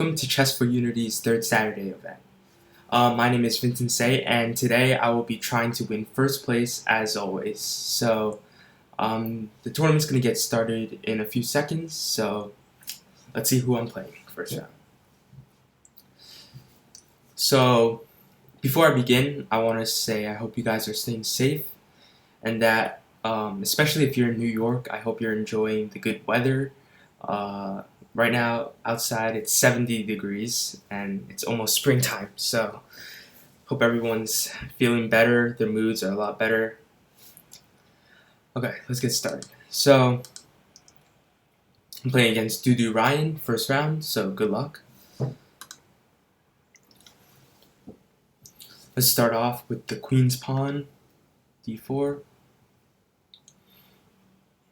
Welcome to Chess4Unity's third Saturday event. My name is Vincent Say, and today I will be trying to win first place as always. So, the tournament's going to get started in a few seconds, so let's see who I'm playing first round. So, before I begin, I want to say I hope you guys are staying safe, and that, especially if you're in New York, I hope you're enjoying the good weather. Right now, outside it's 70 degrees and it's almost springtime, so hope everyone's feeling better, their moods are a lot better. Okay, let's get started. So, I'm playing against Dudu Ryan, first round, so good luck. Let's start off with the queen's pawn, d4,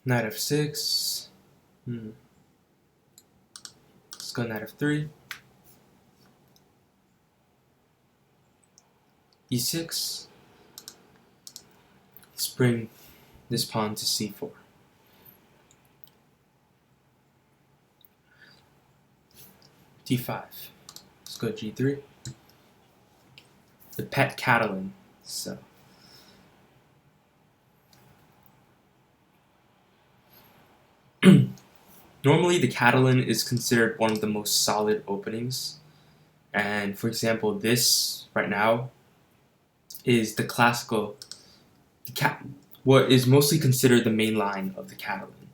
knight f6, let's go knight f3, e6, let's bring this pawn to c4. d5, let's go g3, the pet Catalan, so normally the Catalan is considered one of the most solid openings, and for example this right now is the classical, what is mostly considered the main line of the Catalan.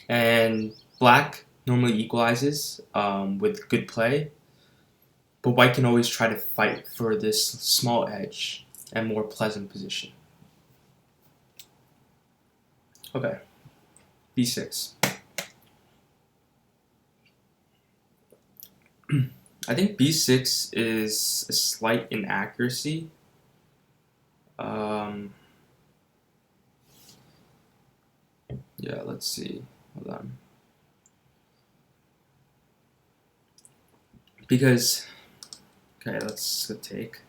And black normally equalizes with good play, but white can always try to fight for this small edge and more pleasant position. Okay, b6. I think b6 is a slight inaccuracy. Yeah, let's see. Hold on. Because, okay, let's take.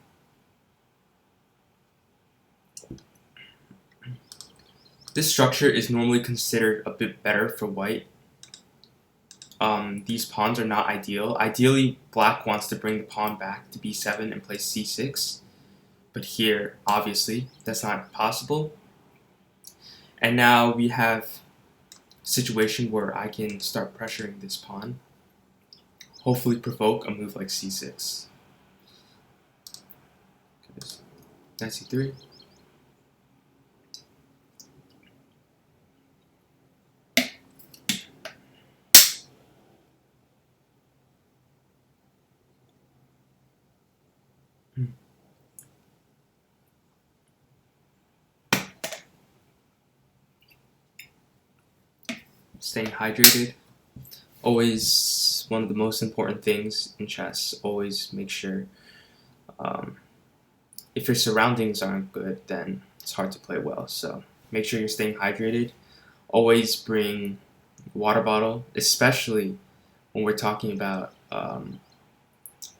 This structure is normally considered a bit better for white. These pawns are not ideal. Ideally, black wants to bring the pawn back to b7 and play c6. But here, obviously, that's not possible. And now we have a situation where I can start pressuring this pawn, hopefully provoke a move like c6. Knight c3. Staying hydrated, always one of the most important things in chess. Always make sure, if your surroundings aren't good, then it's hard to play well. So make sure you're staying hydrated. Always bring a water bottle, especially when we're talking about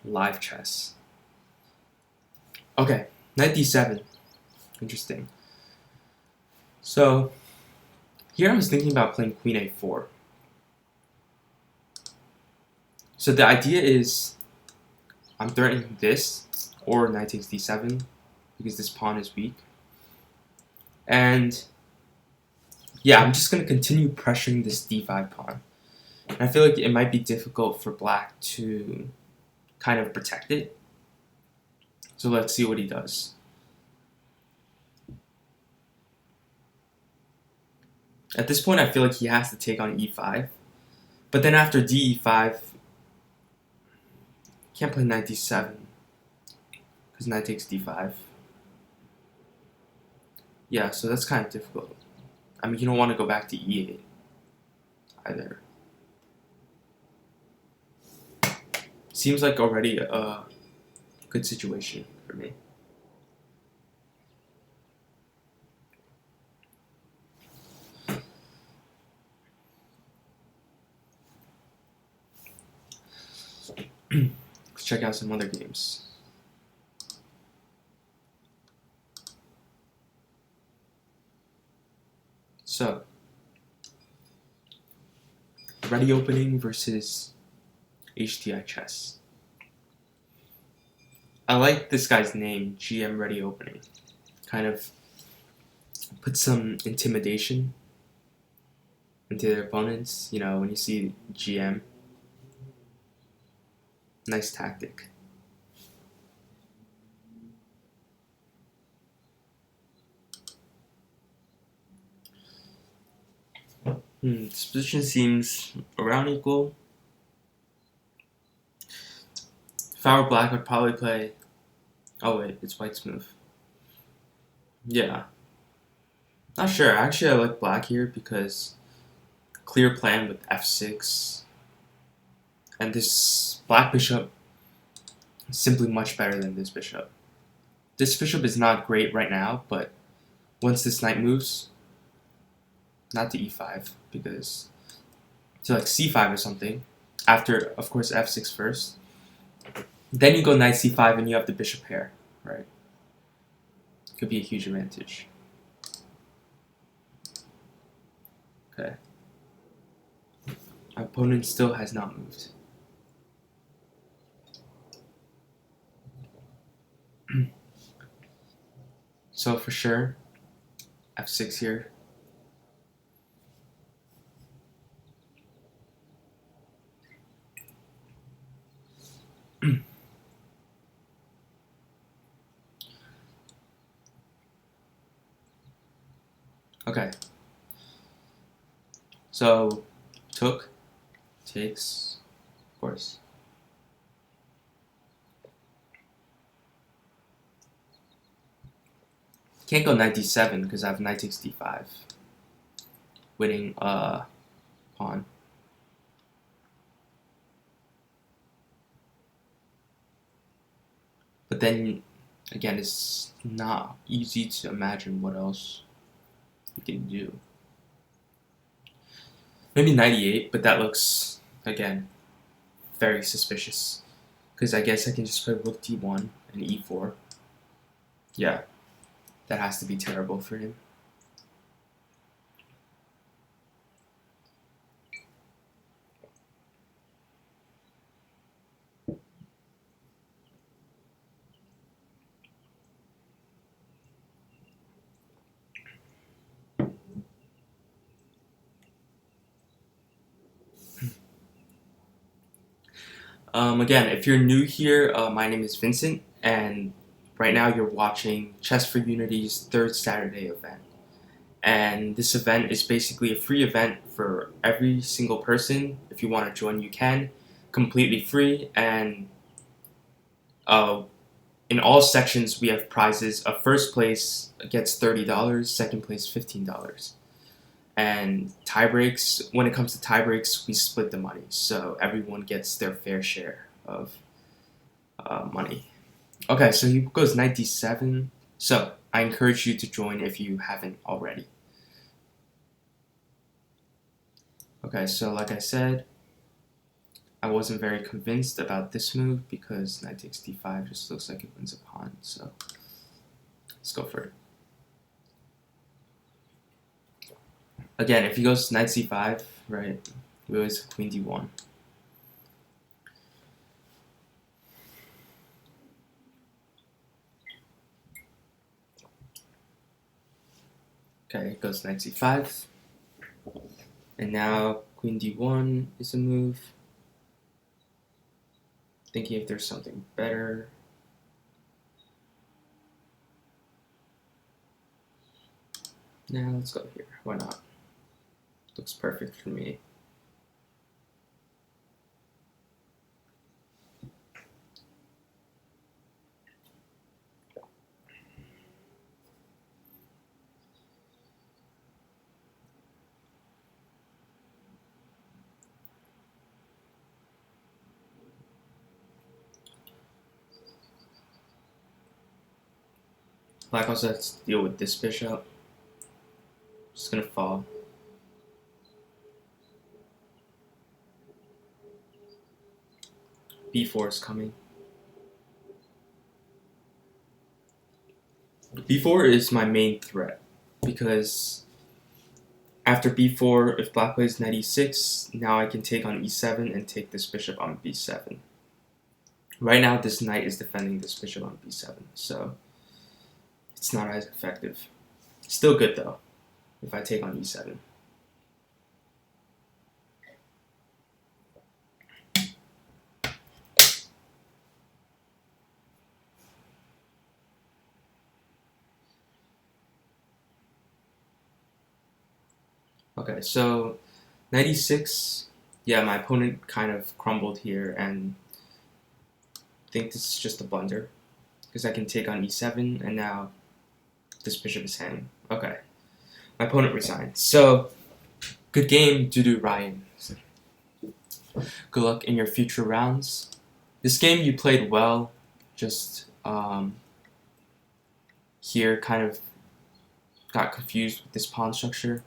live chess. Okay, knight d7. Interesting. So here I was thinking about playing queen a4. So the idea is I'm threatening this, or knight takes d7, because this pawn is weak. And yeah, I'm just going to continue pressuring this d5 pawn. And I feel like it might be difficult for black to kind of protect it. So let's see what he does. At this point, I feel like he has to take on e5. But then after d5, can't play knight d7, because knight takes d5. Yeah, so that's kind of difficult. I mean, you don't want to go back to e8 either. Seems like already a good situation for me. Let's check out some other games. So, ready opening versus HTI Chess. I like this guy's name, GM Ready Opening. Kind of put some intimidation into their opponents. You know, when you see GM, nice tactic. This position seems around equal. If I were black, I'd probably play. Oh wait, it's white's move. Yeah, not sure. Actually, I like black here because clear plan with f6, and this black bishop is simply much better than this bishop. This bishop is not great right now, but once this knight moves, not to e5, because to like c5 or something, after, of course, f6 first, then you go knight c5 and you have the bishop pair, right? Could be a huge advantage. Okay. My opponent still has not moved. So for sure, f6 here. Okay. So took, takes, of course. Can't go knight d7 because I have knight takes d5. Winning pawn. But then again, it's not easy to imagine what else you can do. Maybe 98, but that looks, again, very suspicious. Because I guess I can just play rook d1 and e4. Yeah, that has to be terrible for him. Again, if you're new here, my name is Vincent, and right now you're watching Chess4Unity's third Saturday event. And this event is basically a free event for every single person. If you want to join, you can. Completely free, and in all sections we have prizes. First place gets $30, second place $15. And tie breaks, when it comes to tie breaks, we split the money, so everyone gets their fair share of money. Okay, so he goes knight d7. So I encourage you to join if you haven't already. Okay, so like I said, I wasn't very convinced about this move because knight takes d5 just looks like it wins a pawn. So let's go for it. Again, if he goes knight c5, right, we always have queen d1. Okay, it goes knight c5. And now queen d1 is a move. Thinking if there's something better. Now let's go here. Why not? Looks perfect for me. Black also has to deal with this bishop. Just gonna fall. b4 is coming. b4 is my main threat because After b4, if black plays knight e6, now I can take on e7 and take this bishop on b7. Right now, this knight is defending this bishop on b7, so it's not as effective. Still good, though, if I take on e7. Okay, so knight e6, yeah, my opponent kind of crumbled here, and I think this is just a blunder, because I can take on e7, and now this bishop is hanging. Okay, my opponent resigned. So, good game, Dudu Ryan. Good luck in your future rounds. This game you played well, just here kind of got confused with this pawn structure.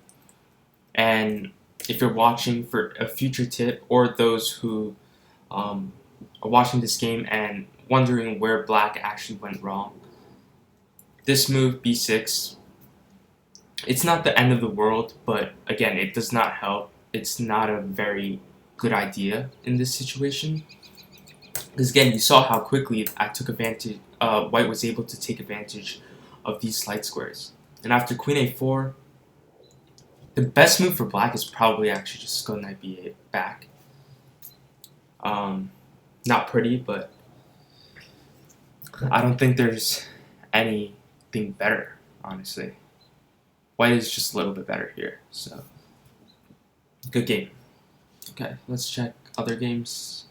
And if you're watching for a future tip, or those who are watching this game and wondering where black actually went wrong, this move, b6, it's not the end of the world, but again, it does not help. It's not a very good idea in this situation. Because again, you saw how quickly I took advantage, white was able to take advantage of these slight squares. And after queen a4, the best move for black is probably actually just go knight b8 back. Not pretty, but I don't think there's anything better, honestly. White is just a little bit better here, so good game. Okay, let's check other games.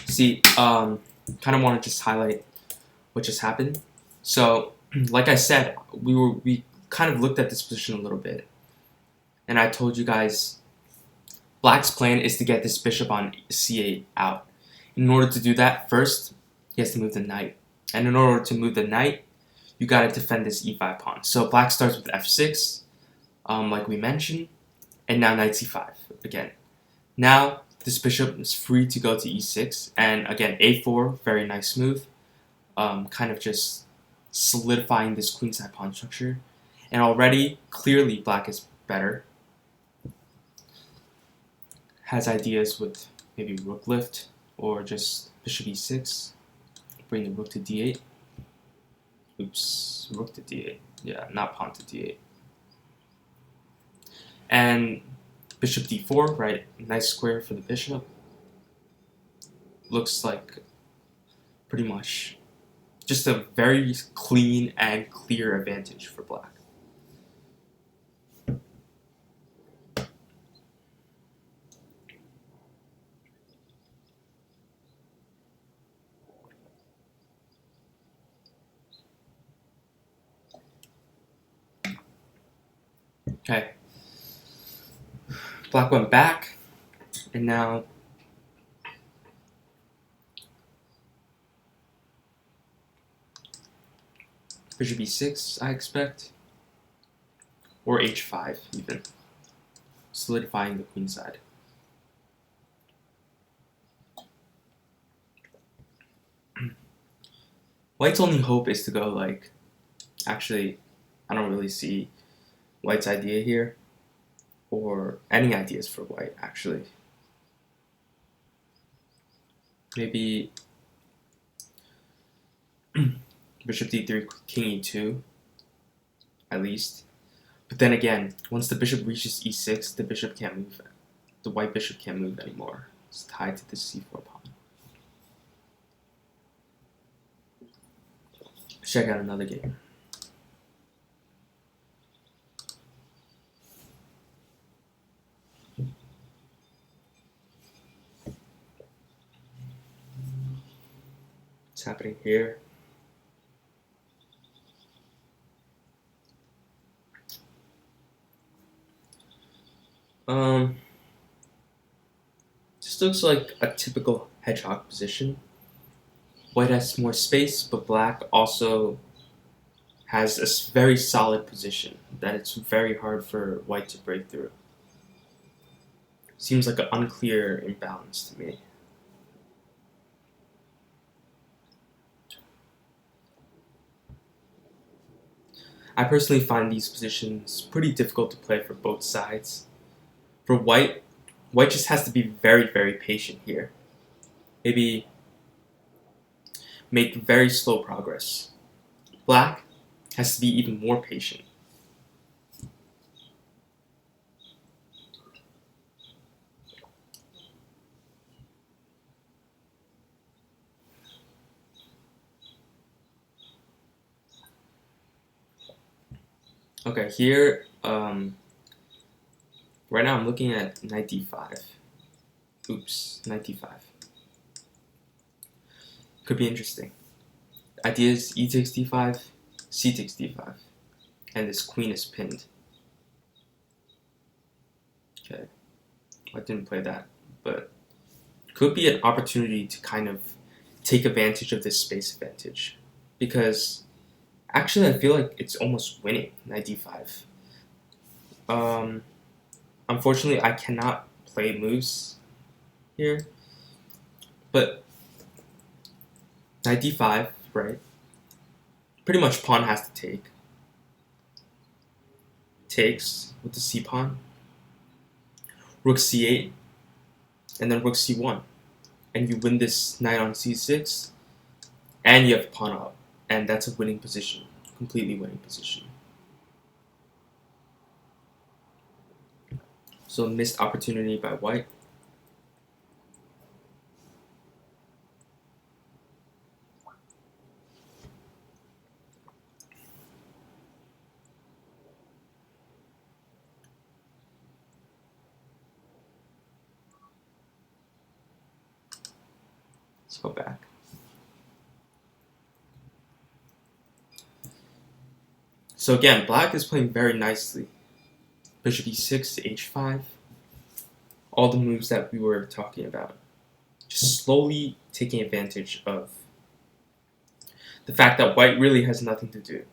See, kind of want to just highlight what just happened. So, like I said, we kind of looked at this position a little bit, and I told you guys black's plan is to get this bishop on c8 out. In order to do that, first he has to move the knight, and in order to move the knight, you gotta defend this e5 pawn. So black starts with f6, like we mentioned, and now knight c5 again. Now this bishop is free to go to e6, and again a4, very nice move, kind of just solidifying this queenside pawn structure. And already, clearly, black is better. Has ideas with maybe rook lift or just bishop e6, bring the rook to d8. Oops, rook to d8. Yeah, not pawn to d8. And bishop d4, right? Nice square for the bishop. Looks like pretty much just a very clean and clear advantage for black. Okay. Black went back, and now bishop e6, I expect, or h5 even, solidifying the queen side. White's only hope is to go like, actually, I don't really see White's idea here, or any ideas for White actually. Maybe bishop d3, king e2, at least. But then again, once the bishop reaches e6, the bishop can't move. The white bishop can't move anymore. It's tied to the c4 pawn. Let's check out another game. What's happening here? This looks like a typical hedgehog position. White has more space, but black also has a very solid position that it's very hard for white to break through. Seems like an unclear imbalance to me. I personally find these positions pretty difficult to play for both sides. For white, white just has to be very, very patient here. Maybe make very slow progress. Black has to be even more patient. Okay, here, right now I'm looking at knight d5. Oops, knight d5. Could be interesting. Idea is e takes d5, c takes d5, and this queen is pinned. Okay, I didn't play that, but could be an opportunity to kind of take advantage of this space advantage, because actually I feel like it's almost winning knight d5. Unfortunately, I cannot play moves here, but knight d5, right? Pretty much pawn has to take. Takes with the c pawn. Rook c8, and then rook c1. And you win this knight on c6, and you have pawn up. And that's a winning position. Completely winning position. So missed opportunity by white. Let's go back. So again, black is playing very nicely. Bishop e6 to h5. All the moves that we were talking about. Just slowly taking advantage of the fact that white really has nothing to do.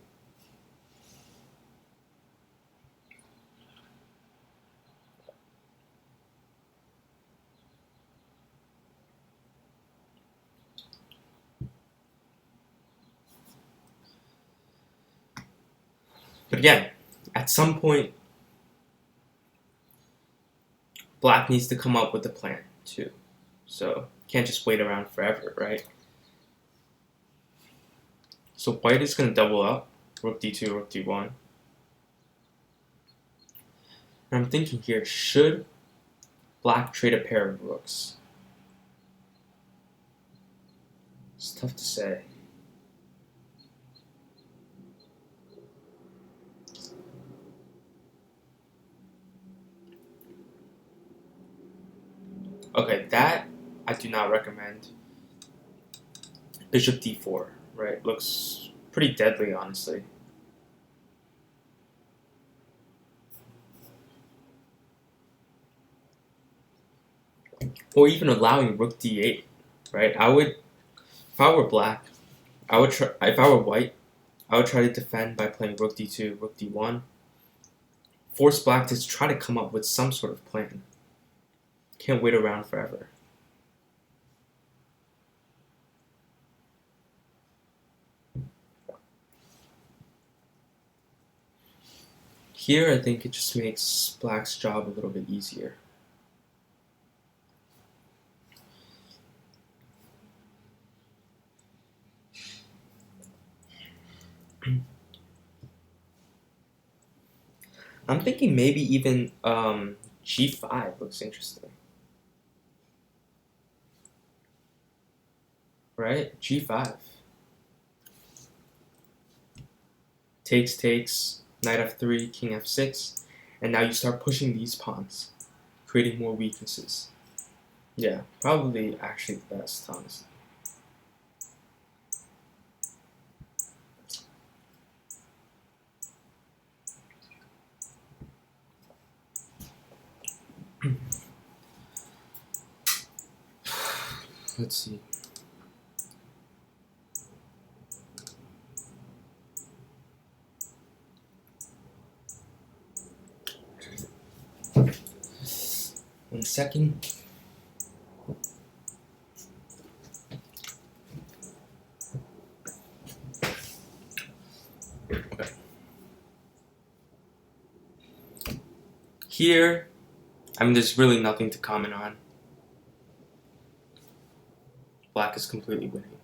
But again, at some point, black needs to come up with a plan too. So can't just wait around forever, right? So white is going to double up, rook d2, rook d1. And I'm thinking here, should black trade a pair of rooks? It's tough to say. Okay, that I do not recommend. Bishop d4, right? Looks pretty deadly, honestly. Or even allowing rook d8, right? If I were black, if I were white, I would try to defend by playing rook d2, rook d1. Force black to try to come up with some sort of plan. Can't wait around forever. Here, I think it just makes black's job a little bit easier. I'm thinking maybe even g5 looks interesting. Right? g5. Takes, knight f3, king f6, and now you start pushing these pawns, creating more weaknesses. Yeah, probably actually the best, honestly. Let's see. One second. Okay. Here, I mean, there's really nothing to comment on. Black is completely winning.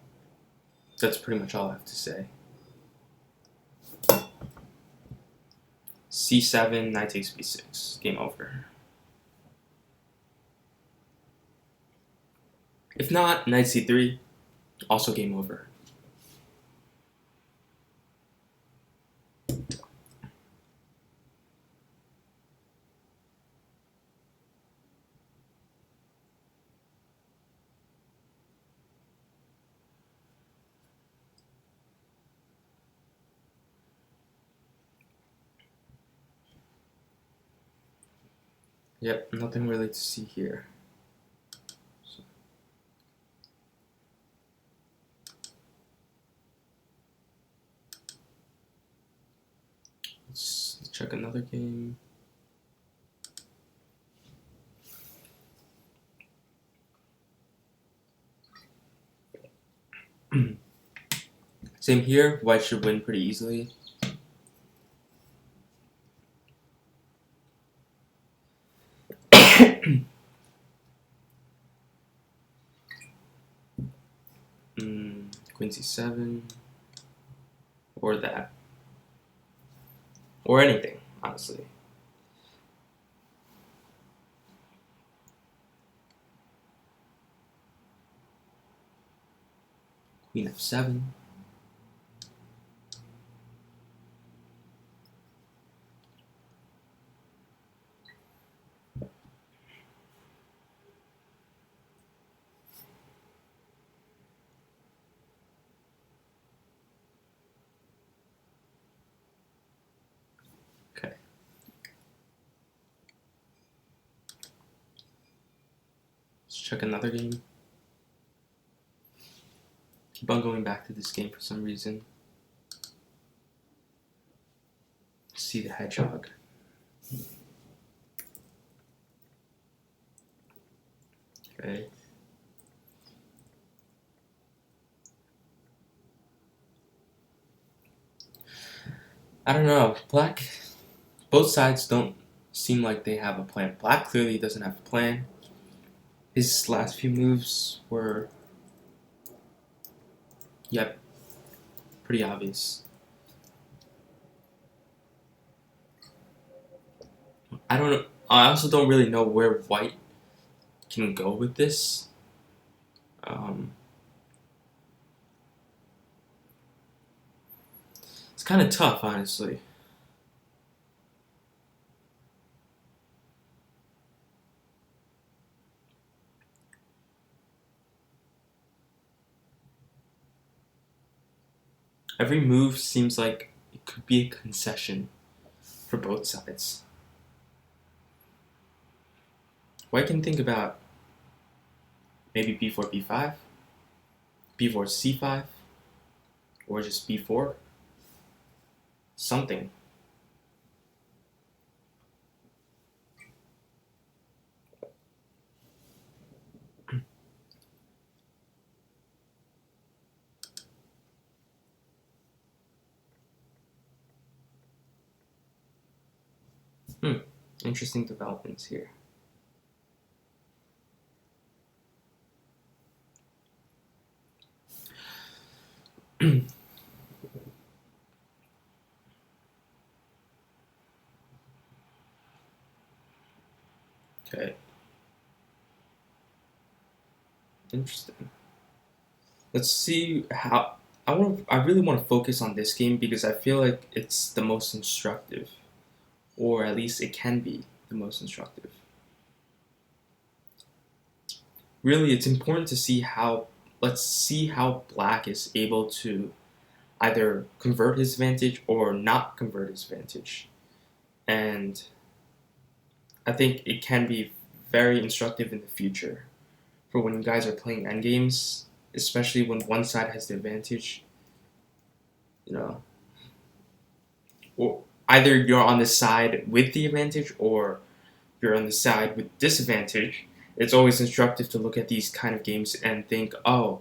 That's pretty much all I have to say. C7, knight takes b6. Game over. If not, knight c3. Also game over. Yep, nothing really to see here. So. Let's check another game. Same here, white should win pretty easily. Queen c7, or that, or anything, honestly. Queen f7. Okay. Let's check another game. Keep on going back to this game for some reason. See the hedgehog. Okay. I don't know. Black, both sides don't seem like they have a plan. Black clearly doesn't have a plan. His last few moves were, yep, pretty obvious. I don't know. I also don't really know where white can go with this. It's kind of tough, honestly. Every move seems like it could be a concession for both sides. White can think about maybe b4, b5, b4, c5, or just b4. Something. Interesting developments here. Okay. Interesting. Let's see how I really want to focus on this game because I feel like it's the most instructive, or at least it can be the most instructive. Really, it's important to see how, let's see how black is able to either convert his advantage or not convert his advantage. And I think it can be very instructive in the future for when you guys are playing endgames, especially when one side has the advantage. You know, or either you're on the side with the advantage or you're on the side with disadvantage. It's always instructive to look at these kind of games and think, oh,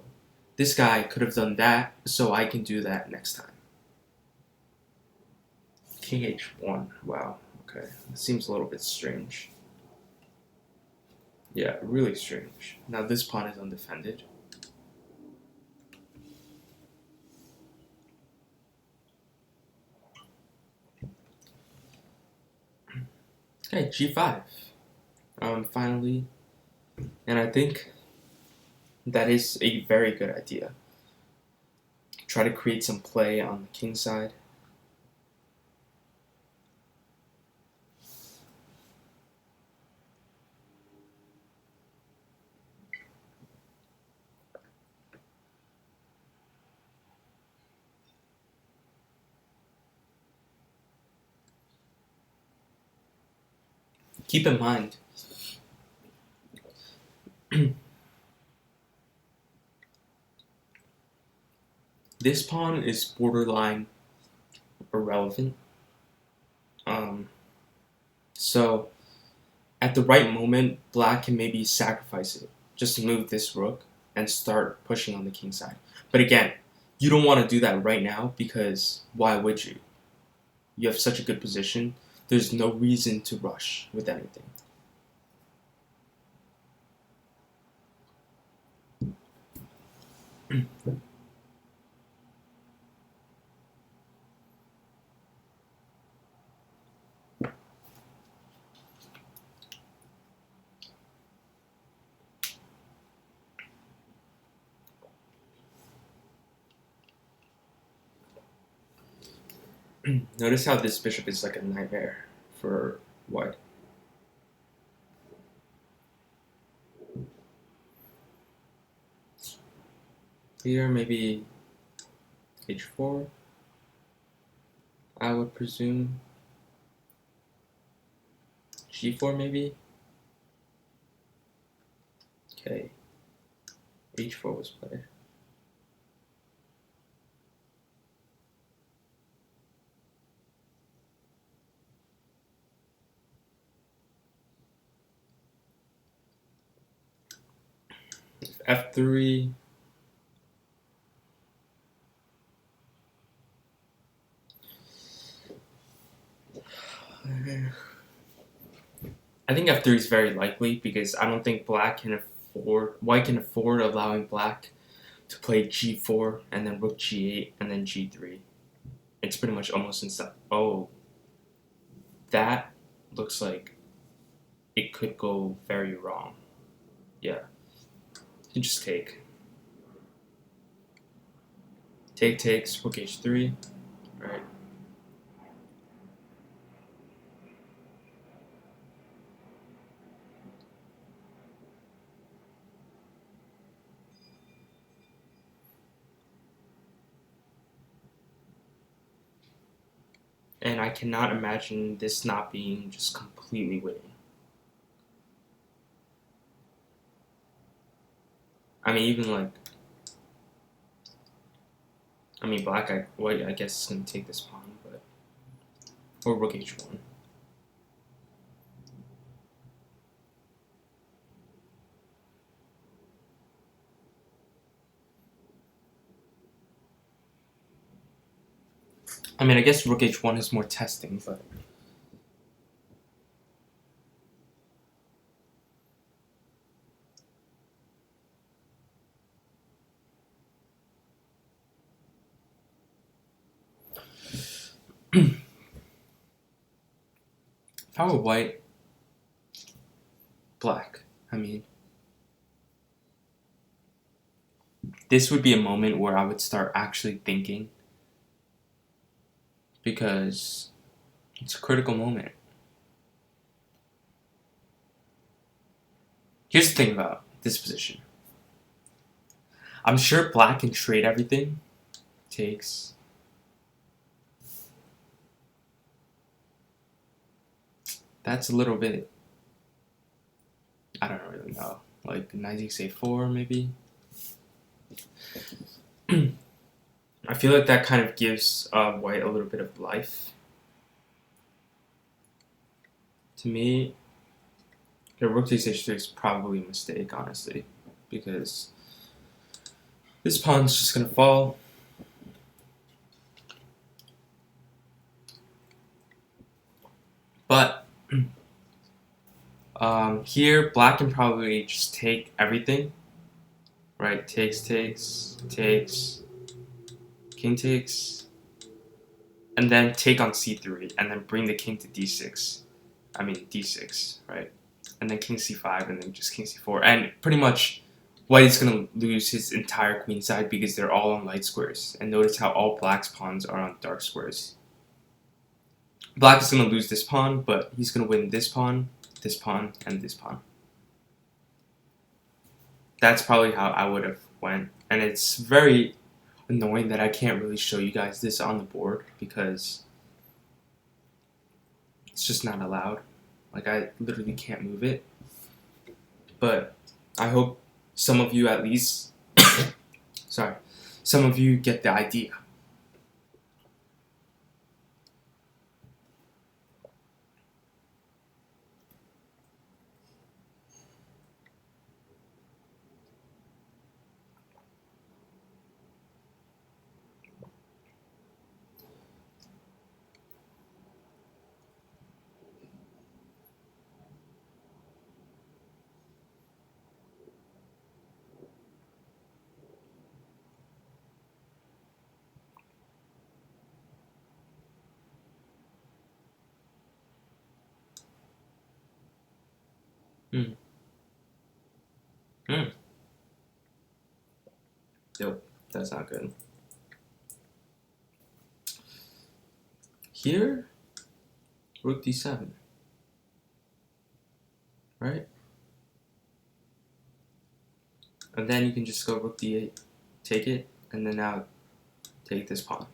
this guy could have done that, so I can do that next time. King h1, wow, okay. Okay, it seems a little bit strange. Yeah, really strange. Now this pawn is undefended. Okay, g5. Finally, and I think that is a very good idea. Try to create some play on the king side. Keep in mind, this pawn is borderline irrelevant. So at the right moment, black can maybe sacrifice it. Just move this rook and start pushing on the king side. But again, you don't want to do that right now because why would you? You have such a good position. There's no reason to rush with anything. Notice how this bishop is like a nightmare for white. Here, maybe h4, I would presume. g4 maybe? Okay, h4 was played. f3. I think f3 is very likely because I don't think white can afford allowing black to play g4 and then rook g8 and then g3. It's pretty much almost inside. Oh, that looks like it could go very wrong. Yeah, you just take. Take takes, rook h3, right? And I cannot imagine this not being just completely winning. I mean, even like, white, I guess is going to take this pawn, but, or rook h1. I mean, I guess rook h1 is more testing, but if I were white, black, I mean, this would be a moment where I would start actually thinking because it's a critical moment. Here's the thing about this position. I'm sure black can trade everything. Takes. That's a little bit, I don't really know, like knight takes a4 maybe. I feel like that kind of gives white a little bit of life. To me, rook takes h3 is probably a mistake, honestly, because this pawn's just going to fall. But Here, black can probably just take everything, right? Takes, king takes, and then take on c3, and then bring the king to d6. I mean d6, right? And then king c5, and then just king c4. And pretty much white is going to lose his entire queen side because they're all on light squares. And notice how all black's pawns are on dark squares. Black is going to lose this pawn, but he's going to win this pawn, and this pawn. That's probably how I would have went. And it's very annoying that I can't really show you guys this on the board because it's just not allowed. Like, I literally can't move it. But I hope some of you at least, some of you get the idea. Mm. Mm. Nope, that's not good. Here, rook d7, right? And then you can just go rook d8, take it, and then now take this pawn.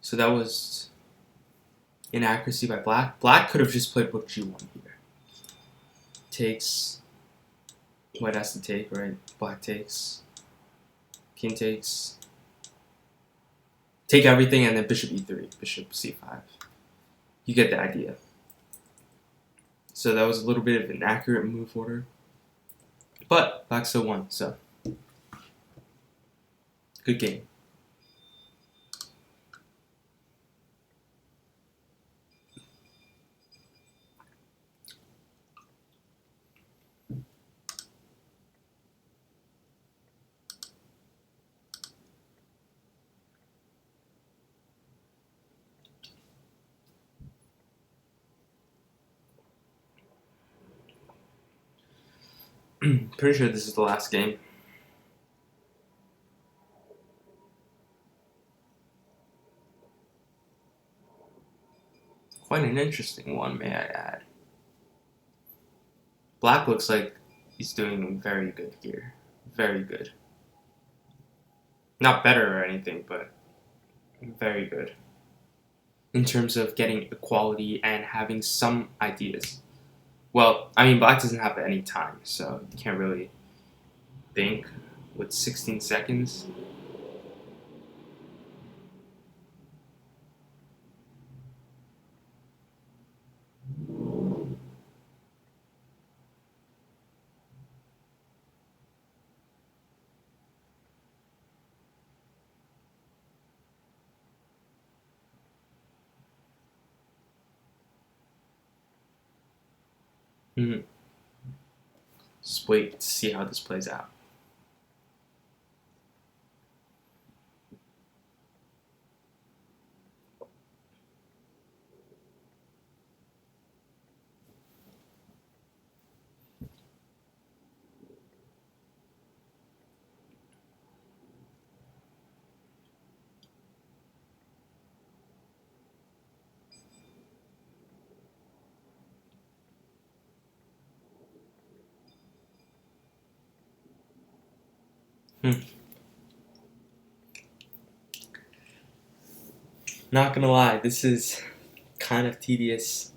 So that was inaccuracy by black. Black could have just played rook g1 here. Takes, white has to take, right? Black takes, king takes, take everything, and then bishop e3, bishop c5. You get the idea. So that was a little bit of an accurate move order. But black still won, so good game. Pretty sure this is the last game. Quite an interesting one, may I add. Black looks like he's doing very good here. Very good. Not better or anything, but very good. In terms of getting equality and having some ideas. Well, I mean, black doesn't have any time, so you can't really think with 16 seconds. Mm-hmm. Just wait to see how this plays out. Not gonna lie, this is kind of tedious.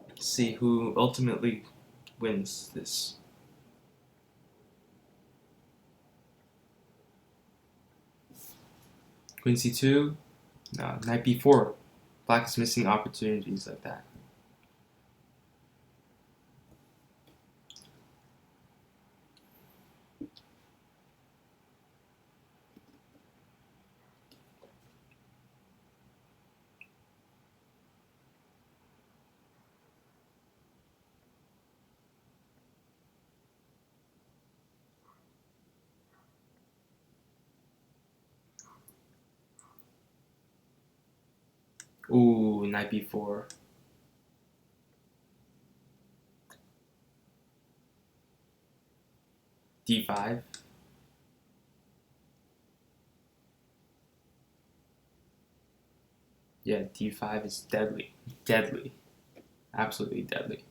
Let's see who ultimately wins this. Queen c2, no, knight b4. Black is missing opportunities like that. Ooh, knight b4. d5. Yeah, d5 is deadly. Deadly. Absolutely deadly.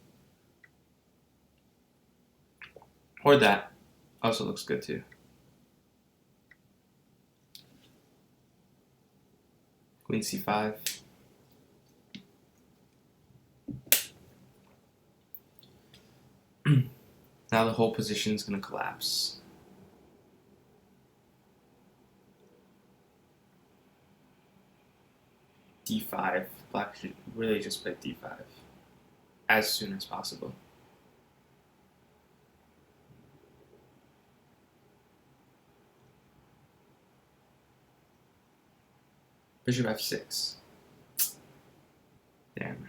Or that. Also looks good too. Queen c5. Now the whole position is going to collapse. d5. Black should really just play d5 as soon as possible. Bishop f6. Damn.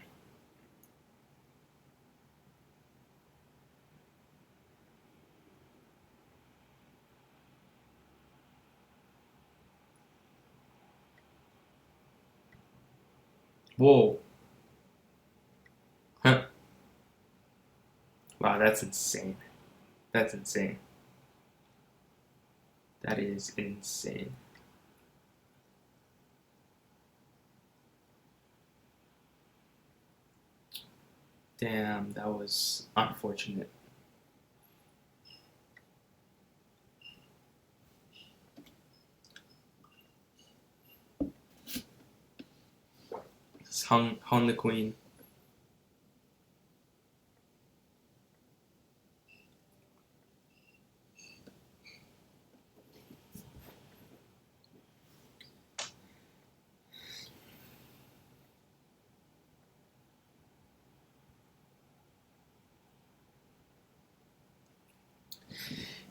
Whoa. Huh. Wow, that's insane. That's insane. That is insane. Damn, that was unfortunate. Just hung the queen.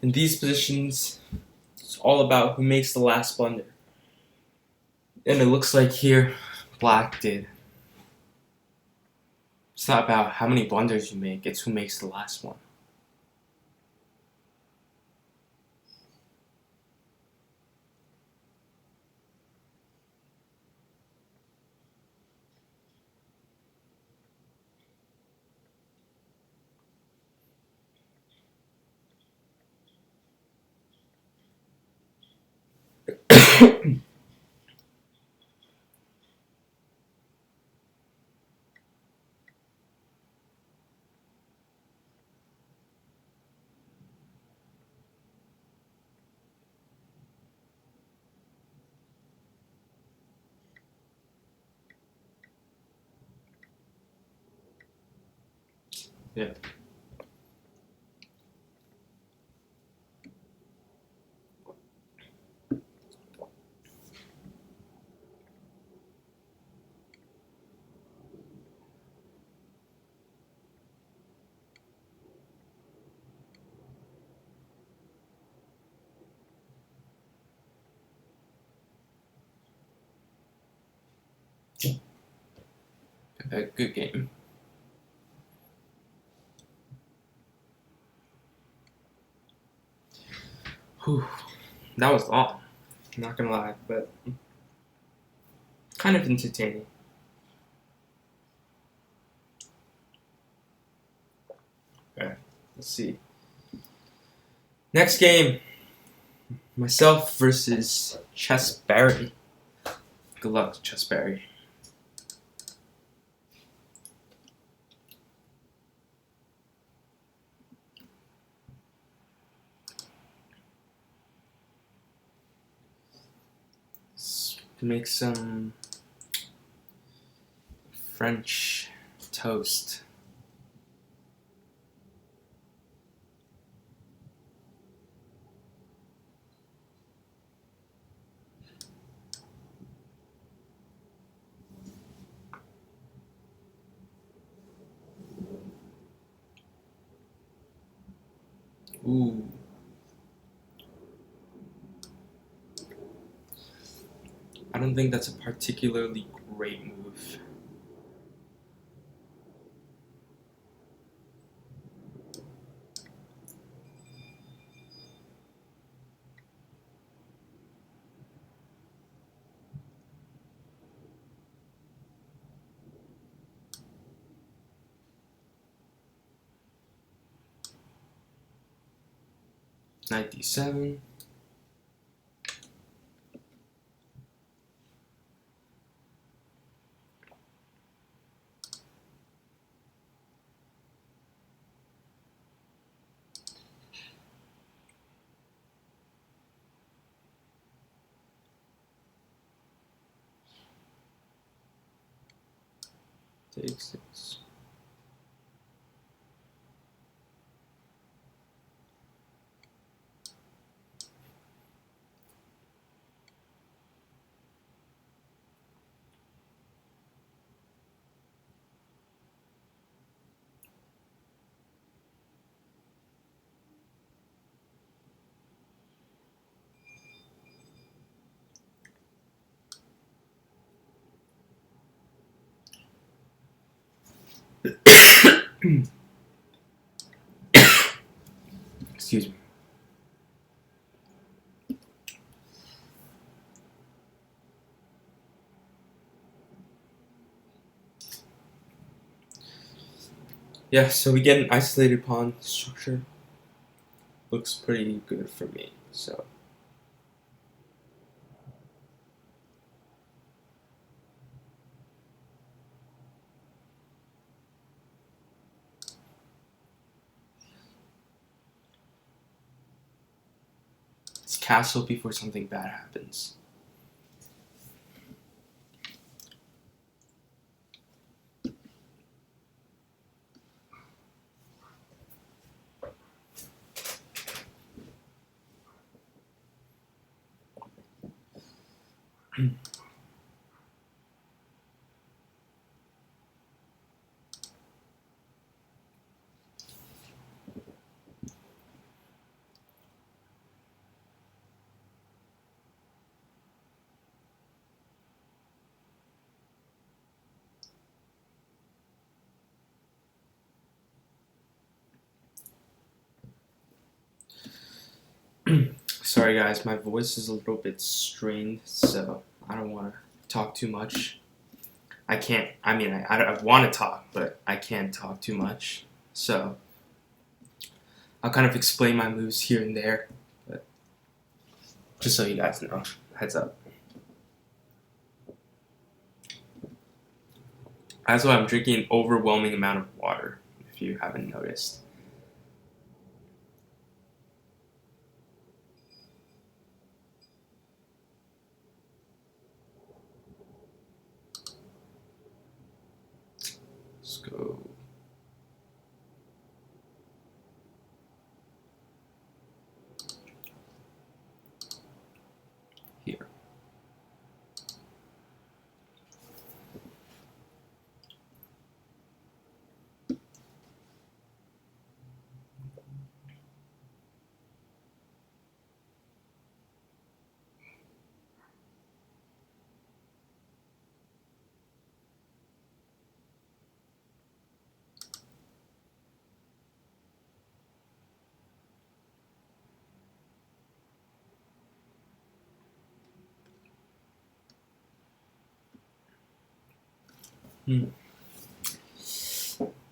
In these positions, it's all about who makes the last blunder. And it looks like here, Black did. It's not about how many blunders you make, it's who makes the last one. Yeah. A good game. Whew. That was long, not gonna lie, but kind of entertaining. Okay, let's see. Next game, myself versus Chess4Unity. Good luck, Chess4Unity. Let's make some French toast. Ooh. I don't think that's a particularly great move. Knight d7. Take 6. Excuse me. Yeah, so we get an isolated pawn structure. Looks pretty good for me. So let's castle before something bad happens. Sorry guys, my voice is a little bit strained, so I don't want to talk too much. I can't, I want to talk, but I can't talk too much. So I'll kind of explain my moves here and there, but just so you guys know, heads up. That's why I'm drinking an overwhelming amount of water, if you haven't noticed. Let's go. Here.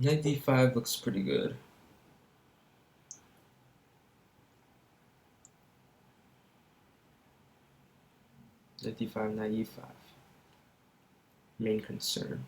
Knight d5 looks pretty good. Knight d5, knight e5. Main concern.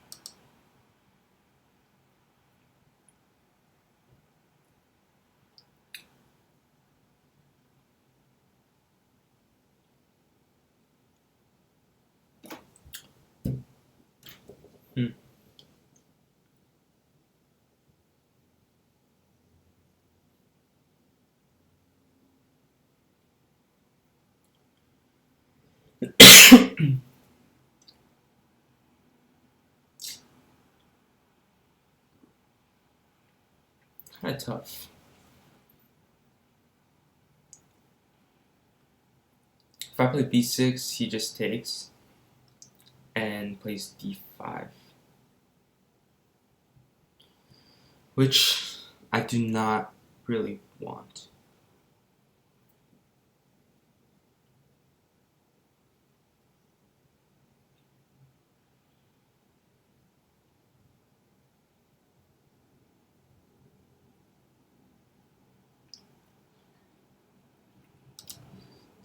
Kind of tough. If I play b6, he just takes and plays d5, which I do not really want.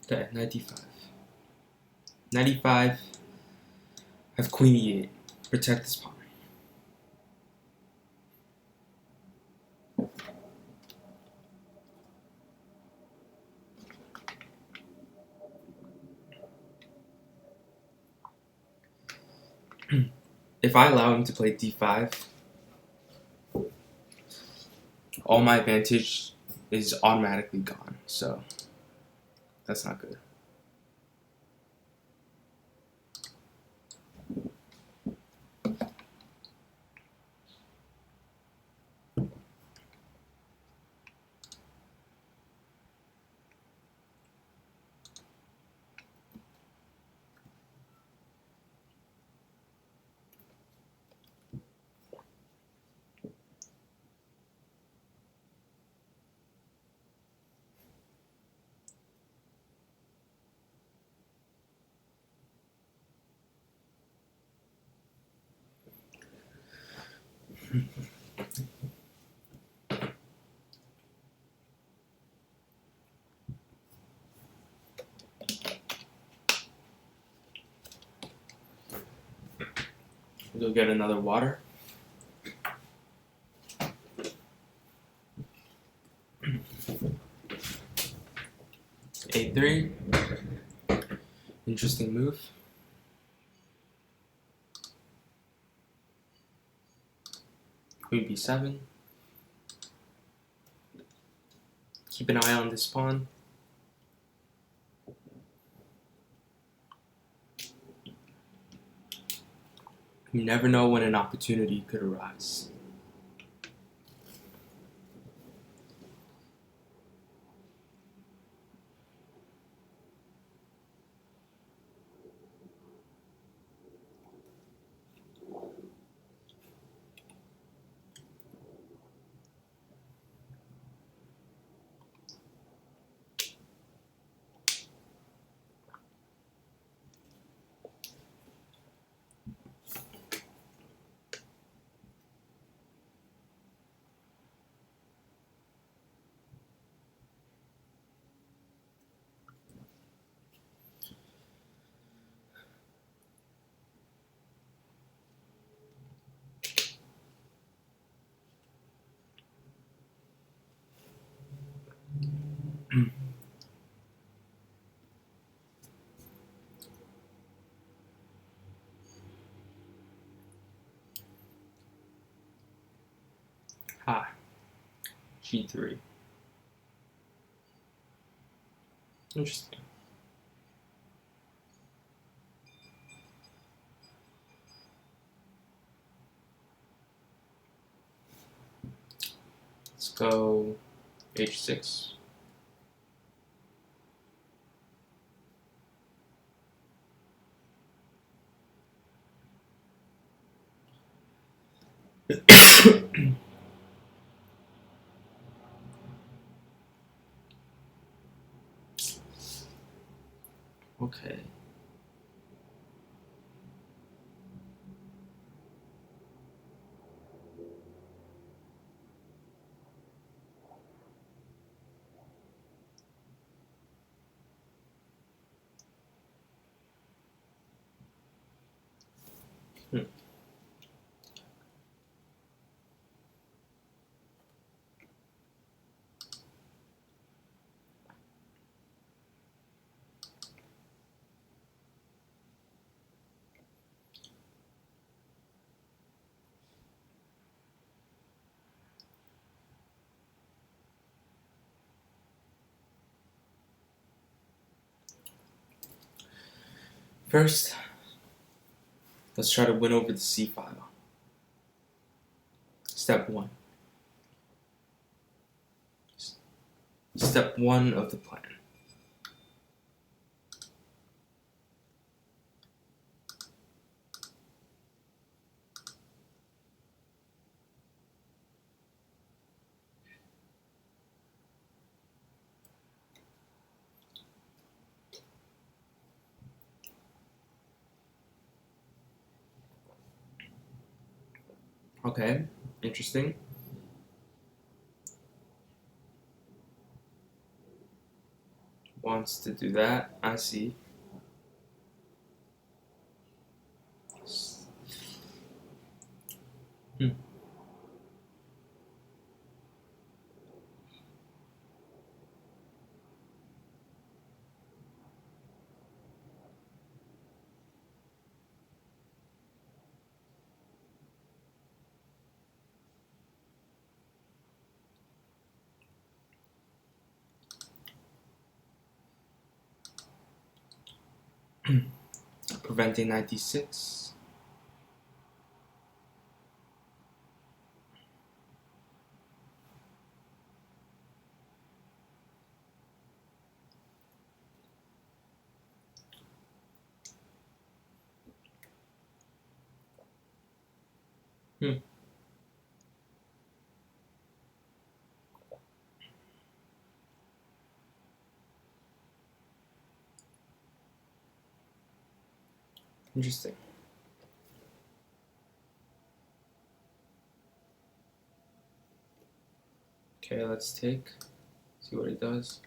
Okay, knight d5. Knight e5. I have queen e8. Protect this pawn. If I allow him to play d5, all my advantage is automatically gone. So that's not good. We'll get another water. A3. Interesting move. Queen b7. Keep an eye on this pawn. You never know when an opportunity could arise. Ha. G3. Interesting. Let's go H6. Okay. First, let's try to win over the C file. Step 1. Step 1 of the plan. Okay, interesting. wants to do that. I see. Hmm. Preventing 96. Hmm. Interesting. Okay, let's take. See what it does.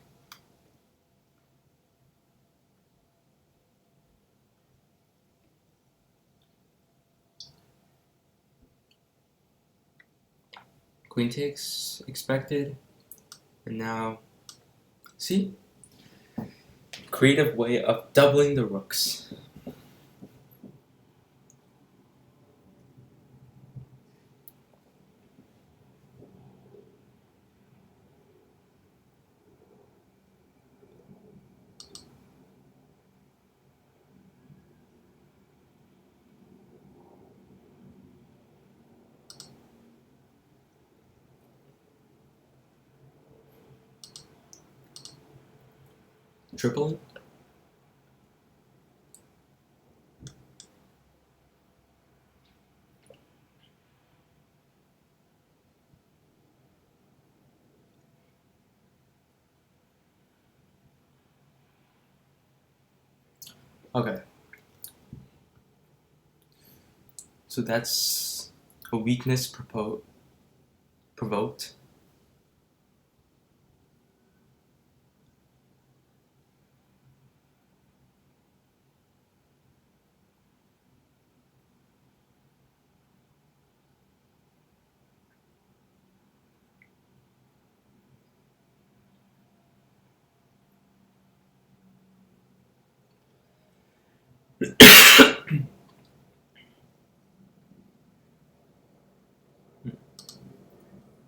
Queen takes, expected. And now, see? Creative way of doubling the rooks. Tripling. Okay. So that's a weakness provoked.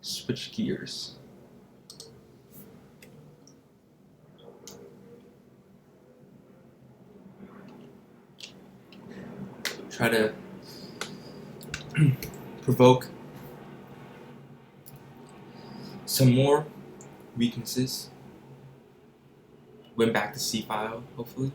Switch gears. Try to provoke some more weaknesses. Went back to C file, hopefully.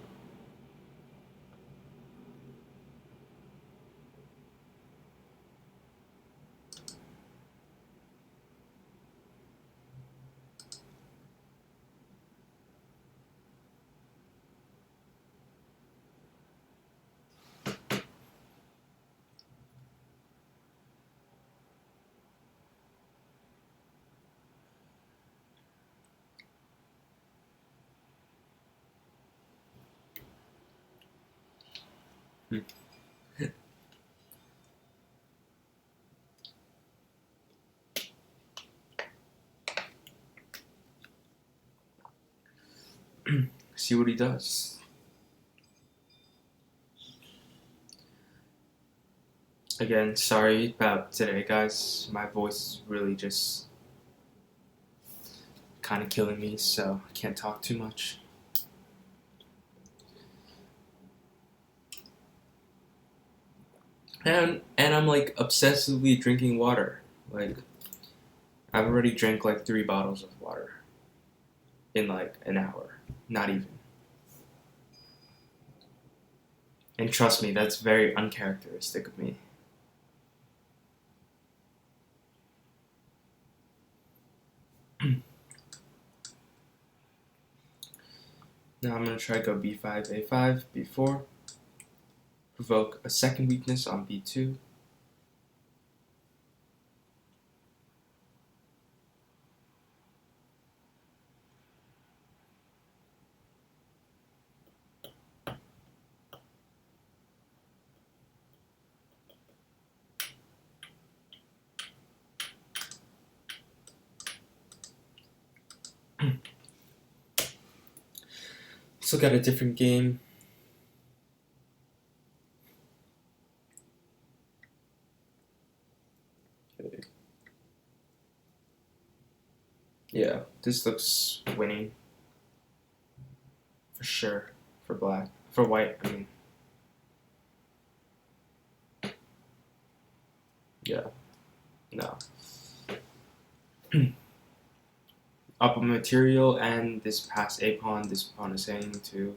Hmm. See what he does. Again, sorry about today, guys. My voice is really just kind of killing me, so I can't talk too much. And I'm like obsessively drinking water. Like I've already drank like 3 bottles of water in like an hour. Not even. And trust me, that's very uncharacteristic of me. Now I'm going to try go b5, a5, b4. Provoke a second weakness on b2. Let's look at a different game. Okay. Yeah, this looks winning for sure. For black, for white, I mean. Yeah, no. Up a material and this past a pawn, this pawn is hanging too.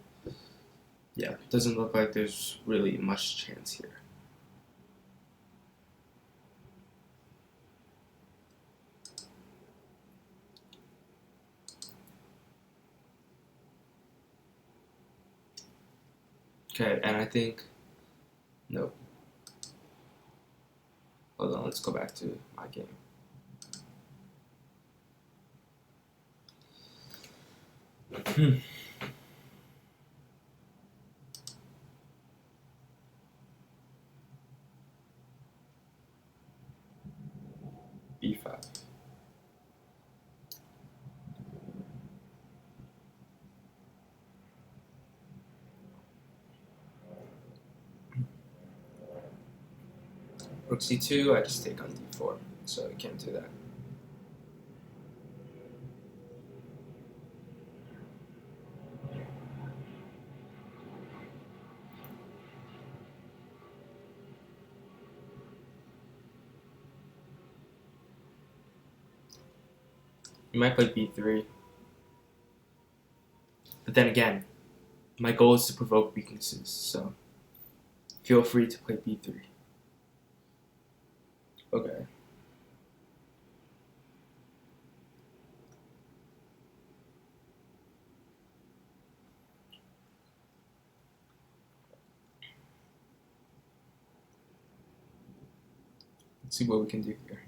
Yeah, doesn't look like there's really much chance here. Okay, and I think, nope. Hold on, let's go back to my game. B5. Rook C2, I just take on D4, so I can't do that. You might play B3. But then again, my goal is to provoke weaknesses, so feel free to play B3. Okay. Let's see what we can do here.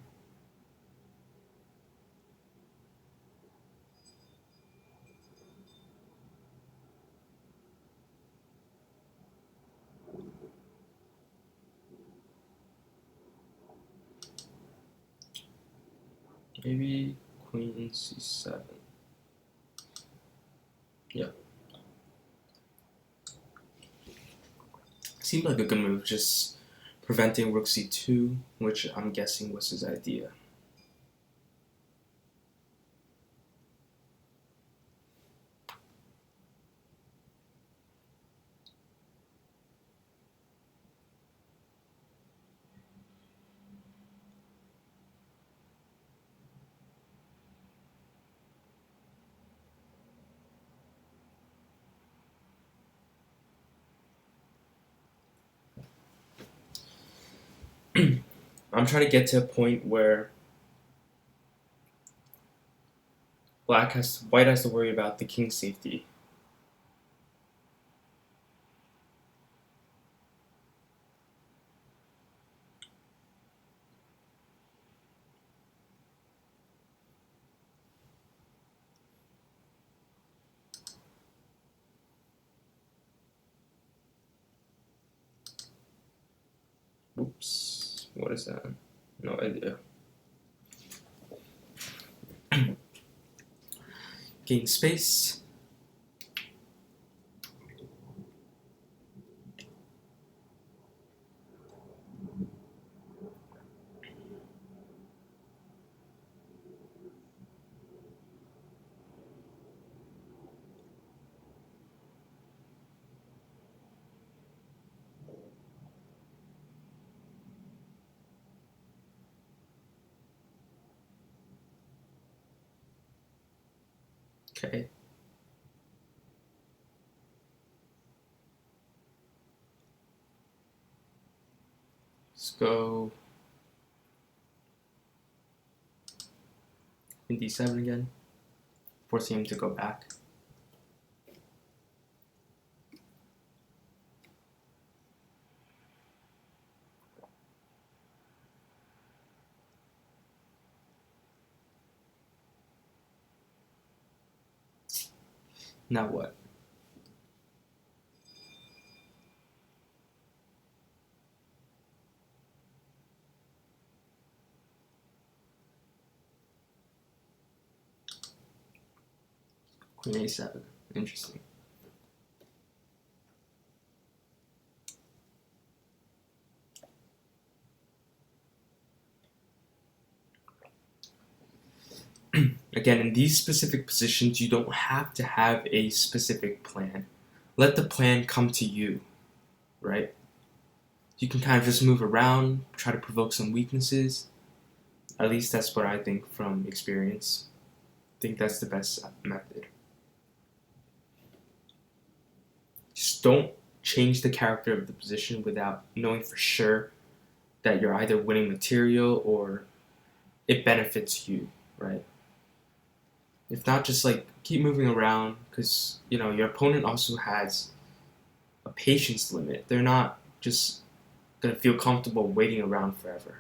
Maybe Queen C7. Yeah. Seemed like a good move, just preventing Rook C2, which I'm guessing was his idea. I'm trying to get to a point where white has to worry about the king's safety. Oops, what is that? No idea. Gain space. Okay. Let's go in D7 again, forcing him to go back. Now what? Queen A7. Interesting. Again, in these specific positions, you don't have to have a specific plan. Let the plan come to you, right? You can kind of just move around, try to provoke some weaknesses. At least that's what I think from experience. I think that's the best method. Just don't change the character of the position without knowing for sure that you're either winning material or it benefits you, right? If not, just like keep moving around because your opponent also has a patience limit. They're not just gonna feel comfortable waiting around forever.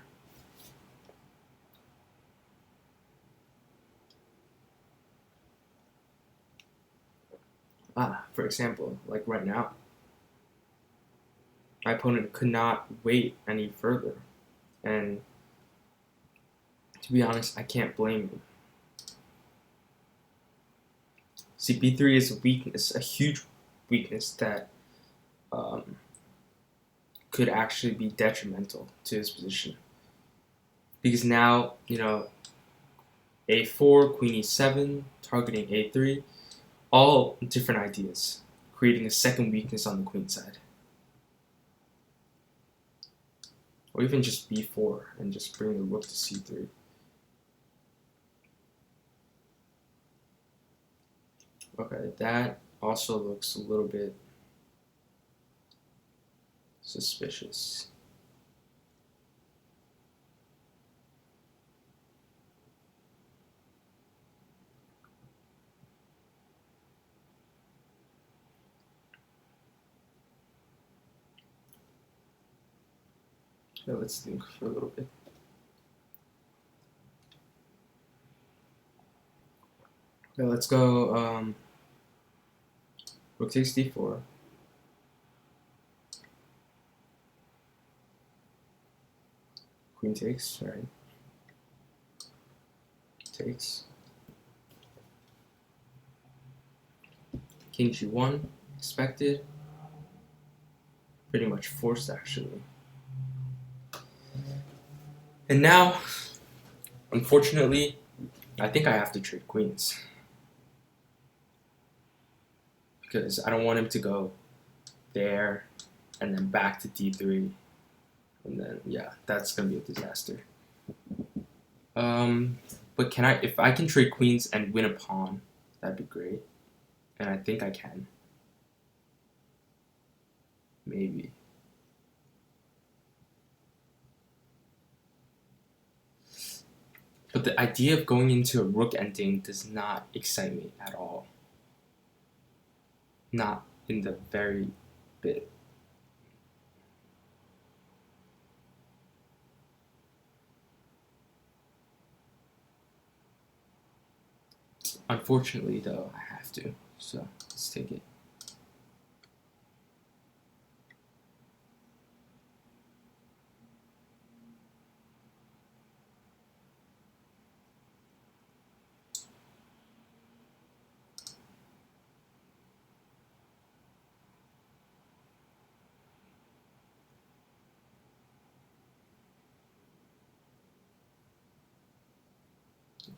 For example, like right now, my opponent could not wait any further, and to be honest, I can't blame him. See, b3 is a weakness, a huge weakness that um, could actually be detrimental to his position. Because now, a4, queen e7, targeting a3, all different ideas, creating a second weakness on the queen side. Or even just b4 and just bring the rook to c3. Okay, that also looks a little bit suspicious. Okay, let's think for a little bit. Okay, let's go rook takes d4. Queen takes, right? Takes. King g1, expected. Pretty much forced, actually. And now, unfortunately, I think I have to trade queens. Because I don't want him to go there and then back to d3. And then, yeah, that's going to be a disaster. But if I can trade queens and win a pawn, that'd be great. And I think I can. Maybe. But the idea of going into a rook ending does not excite me at all. Not in the very bit. Unfortunately, though, I have to. So let's take it.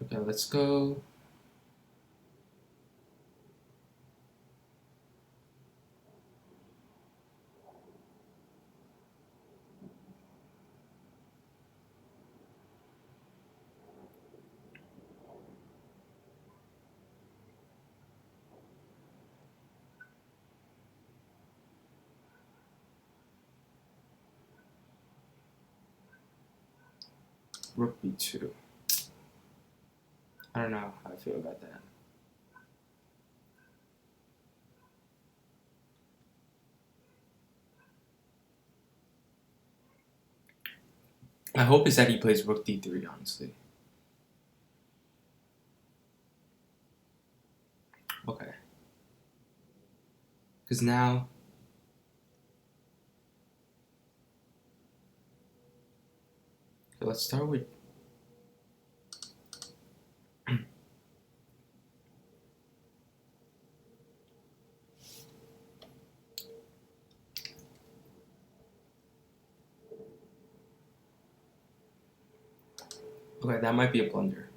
Okay, let's go. Rook b2. I don't know how I feel about that. My hope is that he plays rook d3, honestly. Okay. Because now... Okay, let's start with... Okay, that might be a blunder.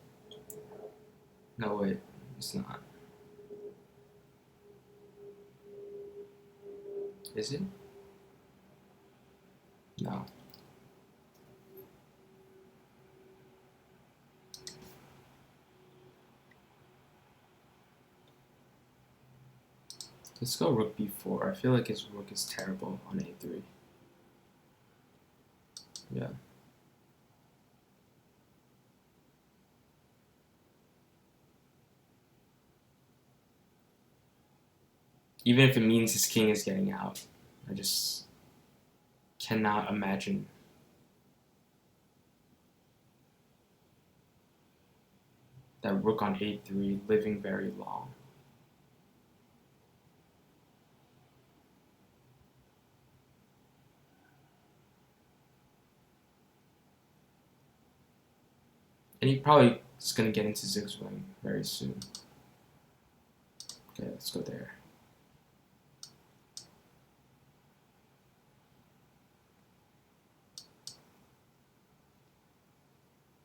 No, wait, it's not. Is it? No. Let's go rook b4. I feel like his rook is terrible on a3. Yeah. Even if it means his king is getting out. I just cannot imagine that rook on a3 living very long. And he probably is going to get into zigzag very soon. Okay, let's go there.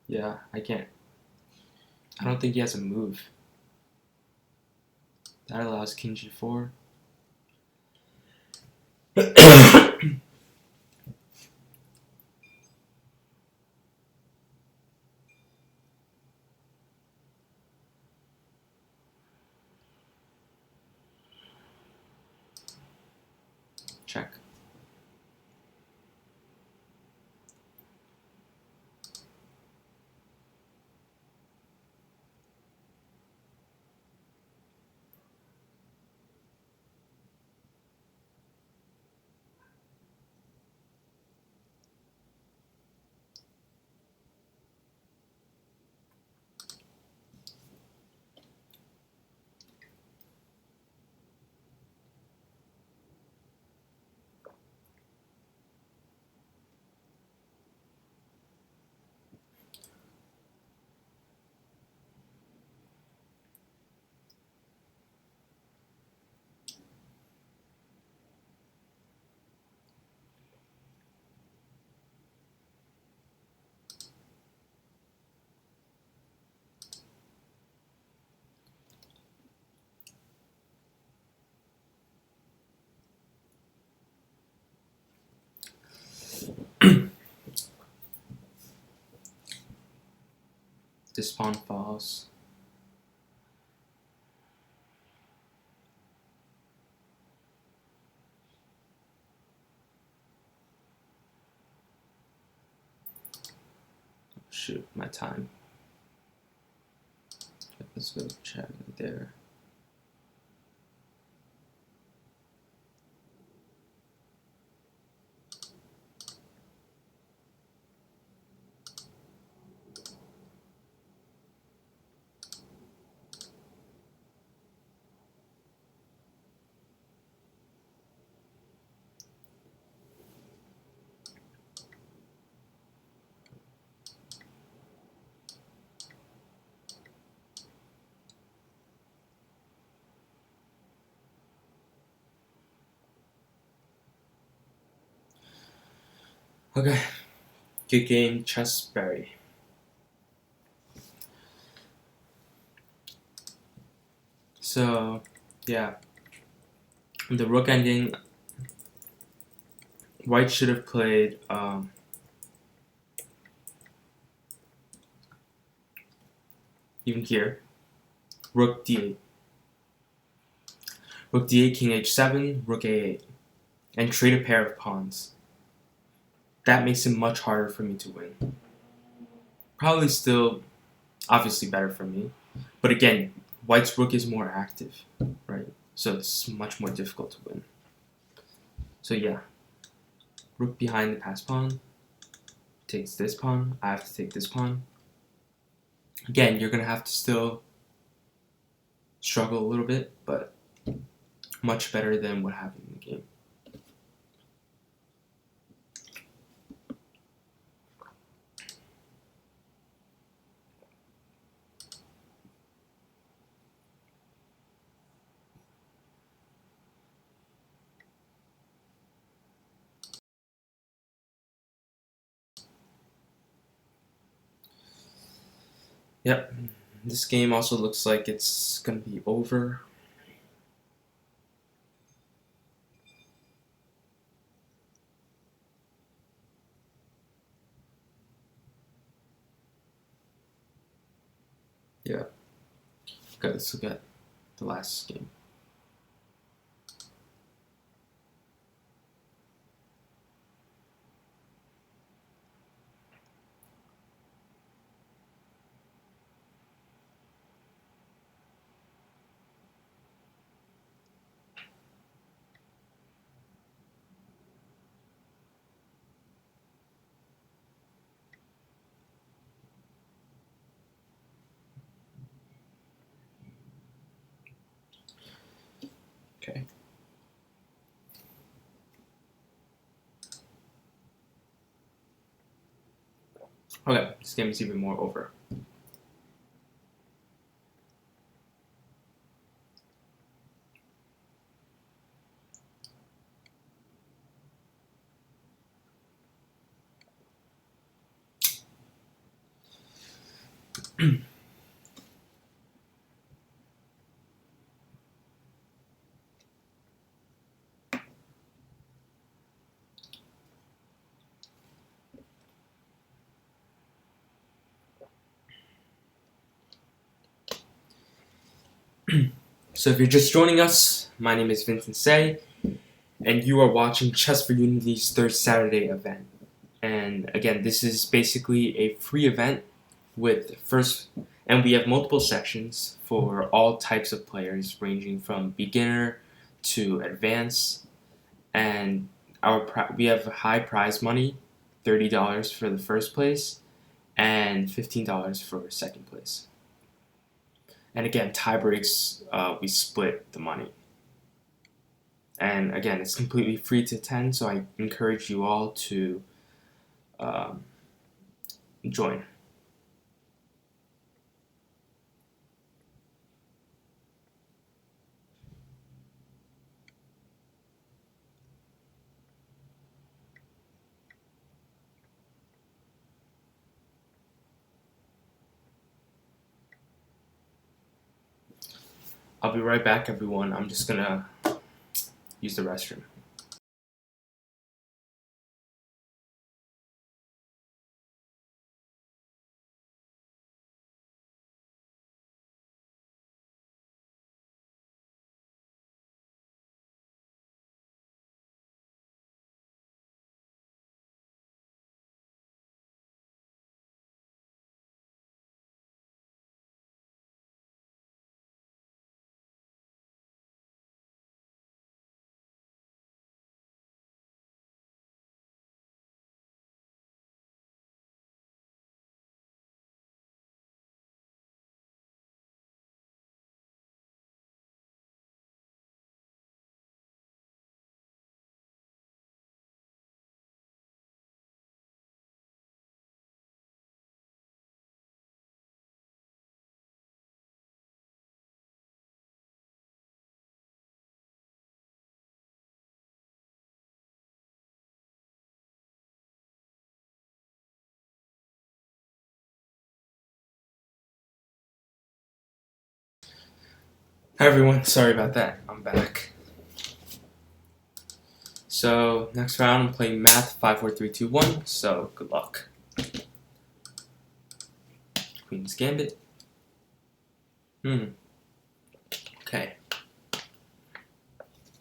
Yeah, I can't. I don't think he has a move. That allows king g4. Check. This pawn falls. Shoot, my time. Okay, let's go check right there. Okay, good game, Chess4Unity. So, yeah, the rook ending, white should have played even here, rook d8. Rook d8, king h7, rook a8, and trade a pair of pawns. That makes it much harder for me to win. Probably still, obviously better for me, but again, white's rook is more active, right? So it's much more difficult to win. So yeah, rook behind the pass pawn takes this pawn. I have to take this pawn. Again, you're gonna have to still struggle a little bit, but much better than what happened in the game. Yep. This game also looks like it's gonna be over. Yeah. Okay, let's look at the last game. Okay. Okay, this game is even more over. So if you're just joining us, my name is Vincent Say, and you are watching Chess4Unity's third Saturday event. And again, this is basically a free event and we have multiple sections for all types of players, ranging from beginner to advanced. And we have high prize money, $30 for the first place, and $15 for second place. And again, tie breaks, we split the money. And again, it's completely free to attend, so I encourage you all to join. I'll be right back, everyone. I'm just gonna use the restroom. Hi everyone, sorry about that. I'm back. So next round, I'm playing Math 5, 4, 3, 2, 1. So good luck. Queen's Gambit. Okay.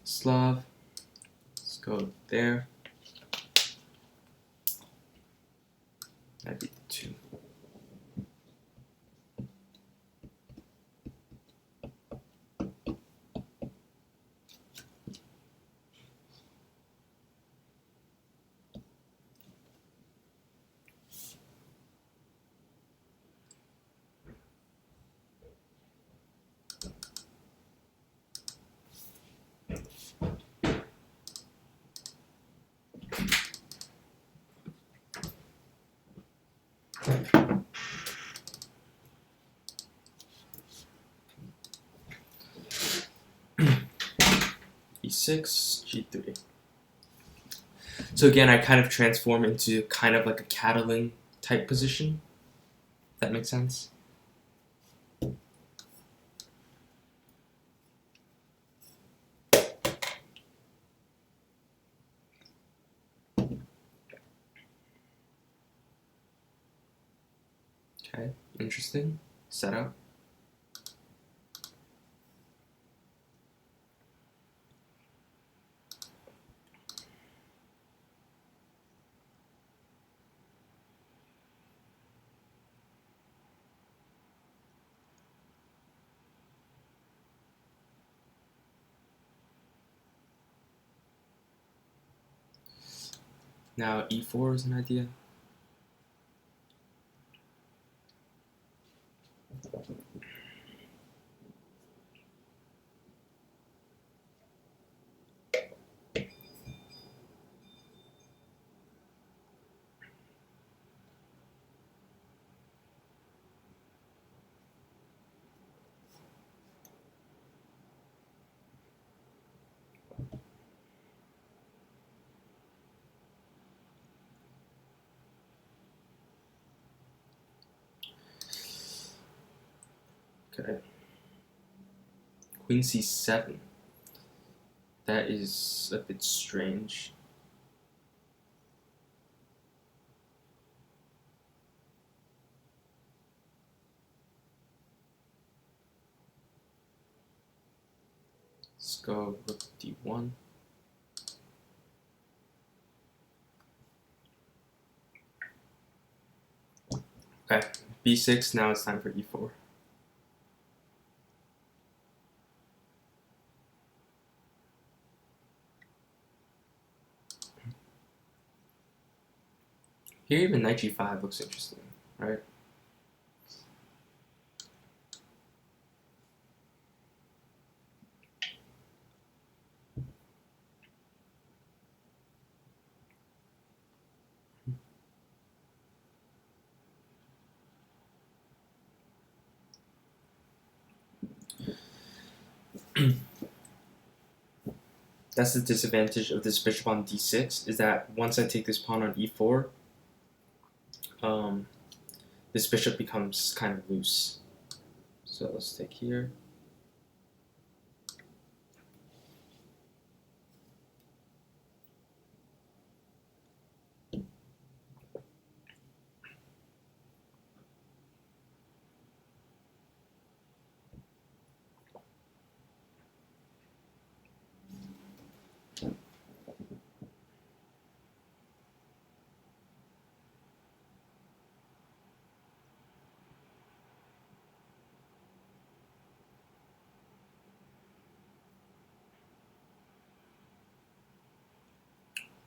Slav. Let's go there. That'd be 2. E6, G3. So again, I kind of transform into kind of like a Catalan type position. If that makes sense. Interesting setup. Now e4 is an idea. Okay. Queen c7. That is a bit strange. Let's go rook d1. Okay, b6. Now it's time for e4. Here, even knight g5 looks interesting, right? That's the disadvantage of this bishop on d6, is that once I take this pawn on e4, this bishop becomes kind of loose. So let's take here.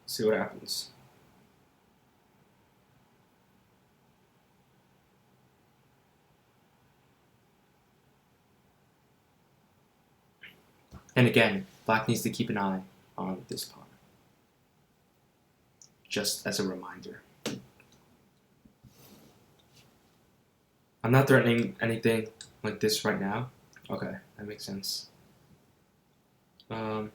See what happens. And again, black needs to keep an eye on this pawn. Just as a reminder. I'm not threatening anything like this right now. Okay, that makes sense. I'm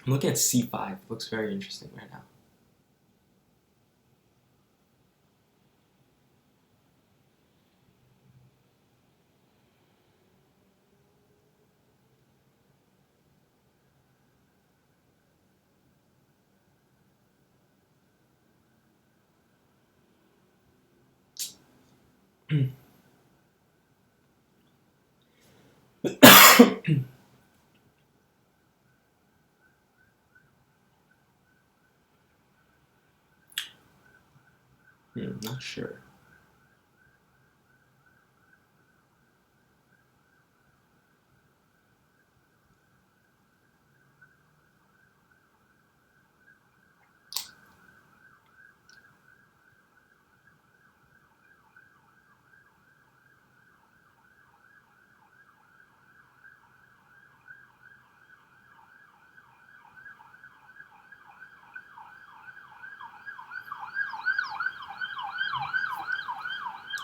looking at c5. It looks very interesting right now. Not sure.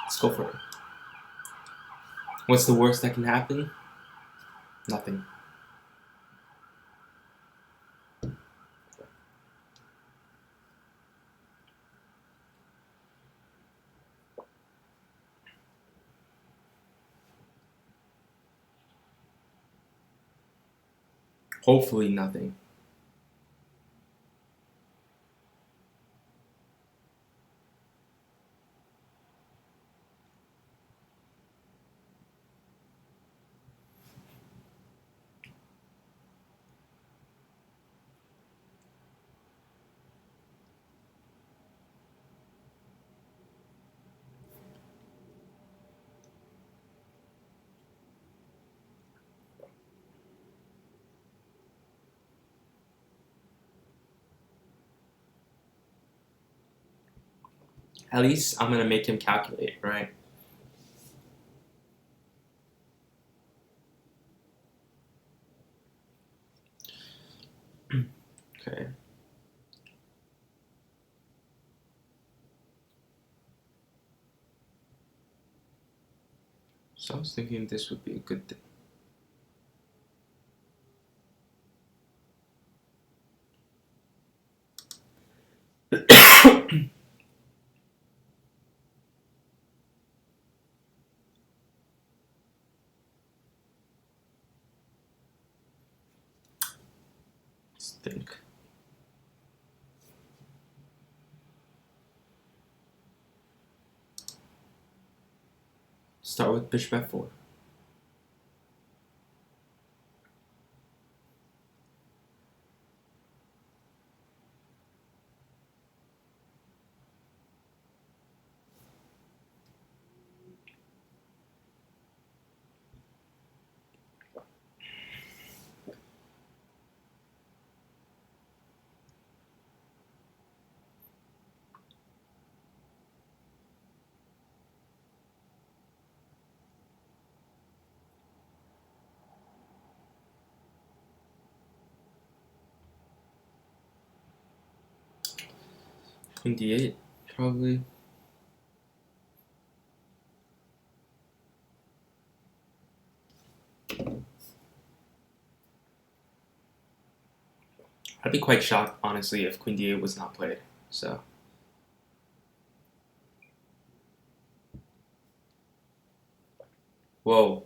Let's go for it. What's the worst that can happen? Nothing. Hopefully nothing. At least I'm gonna make him calculate, right? Okay. So I was thinking this would be a good thing. Let's think. Start with bishop f4. Queen d8, probably. I'd be quite shocked, honestly, if Queen d8 was not played. So, whoa.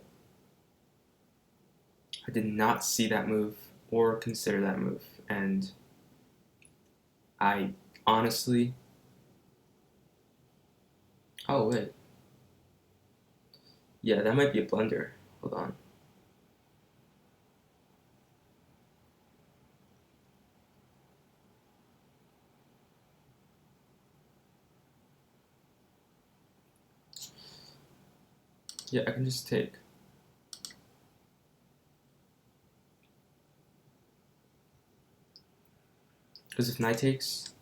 I did not see that move or consider that move. And I honestly. Oh, wait. Yeah, that might be a blunder. Hold on. Yeah, I can just take. Because if knight takes,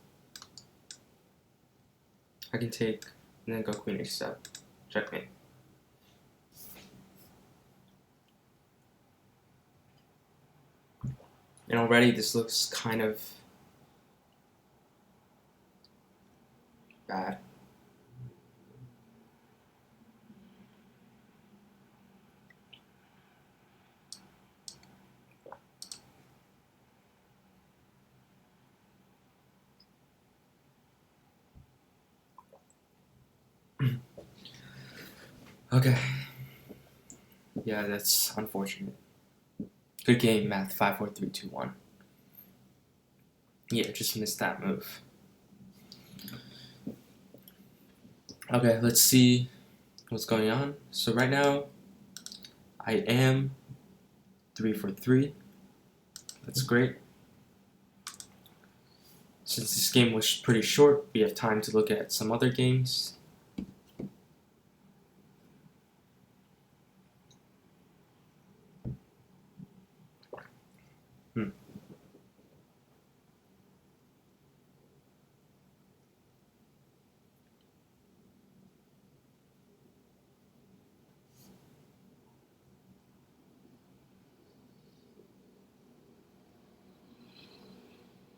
I can take and then go queen h7. Checkmate. And already this looks kind of bad. Okay. Yeah, that's unfortunate. Good game, math. 5, 4, 3, 2, 1. Yeah, just missed that move. Okay, let's see what's going on. So right now, I am 3 for 3. That's great. Since this game was pretty short, we have time to look at some other games.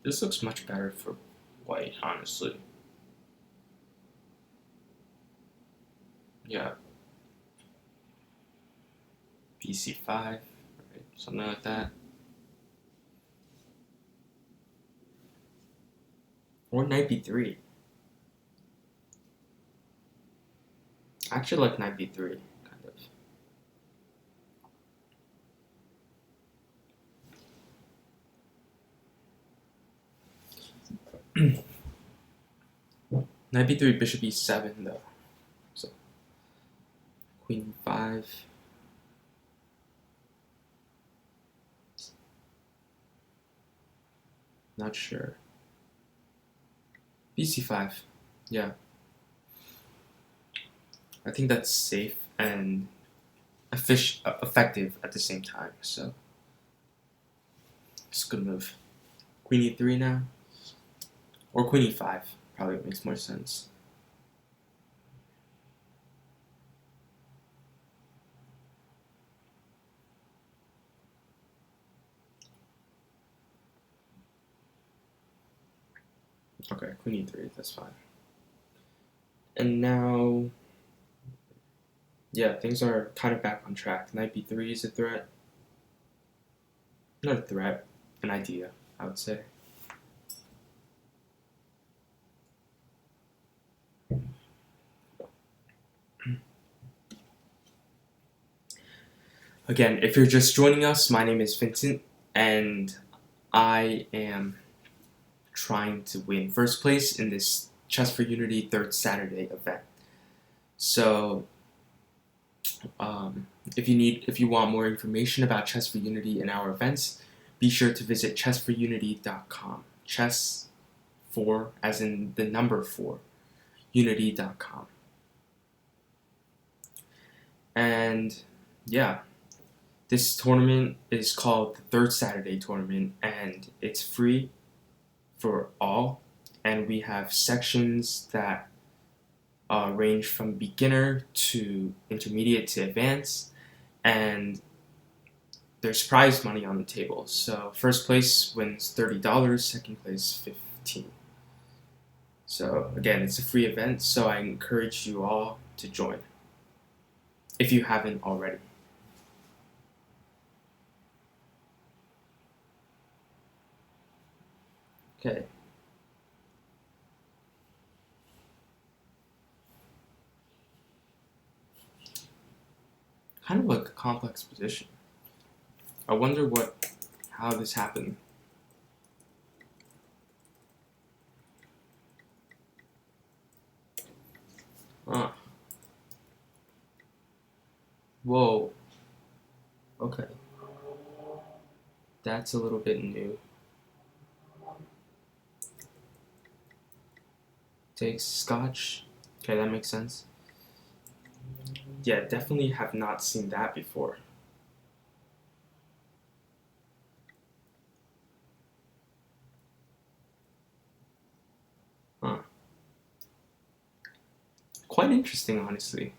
This looks much better for white, honestly. Yeah. PC5, right? Something like that. Or knight b3. I actually like knight b3, kind of. Knight b3, bishop e7 though. So queen e5. Not sure. bc5. Yeah. I think that's safe and effective at the same time. So it's a good move. Queen e3 now. Or queen e5 probably makes more sense. Okay, queen e3, that's fine. And now, yeah, things are kind of back on track. Knight b3 is a threat. Not a threat, an idea, I would say. Again, if you're just joining us, my name is Vincent, and I am trying to win first place in this Chess4Unity 3rd Saturday event. So, if you want more information about Chess4Unity and our events, be sure to visit chess4unity.com. Chess 4, as in the number 4, unity.com. And yeah, this tournament is called the 3rd Saturday tournament, and it's free for all. And we have sections that range from beginner to intermediate to advanced, and there's prize money on the table. So first place wins $30, second place $15. So again, it's a free event, so I encourage you all to join if you haven't already. Okay. Kind of like a complex position. I wonder how this happened. Huh. Whoa. Okay. That's a little bit new. Takes scotch. Okay, that makes sense. Yeah, definitely have not seen that before. Huh. Quite interesting, honestly.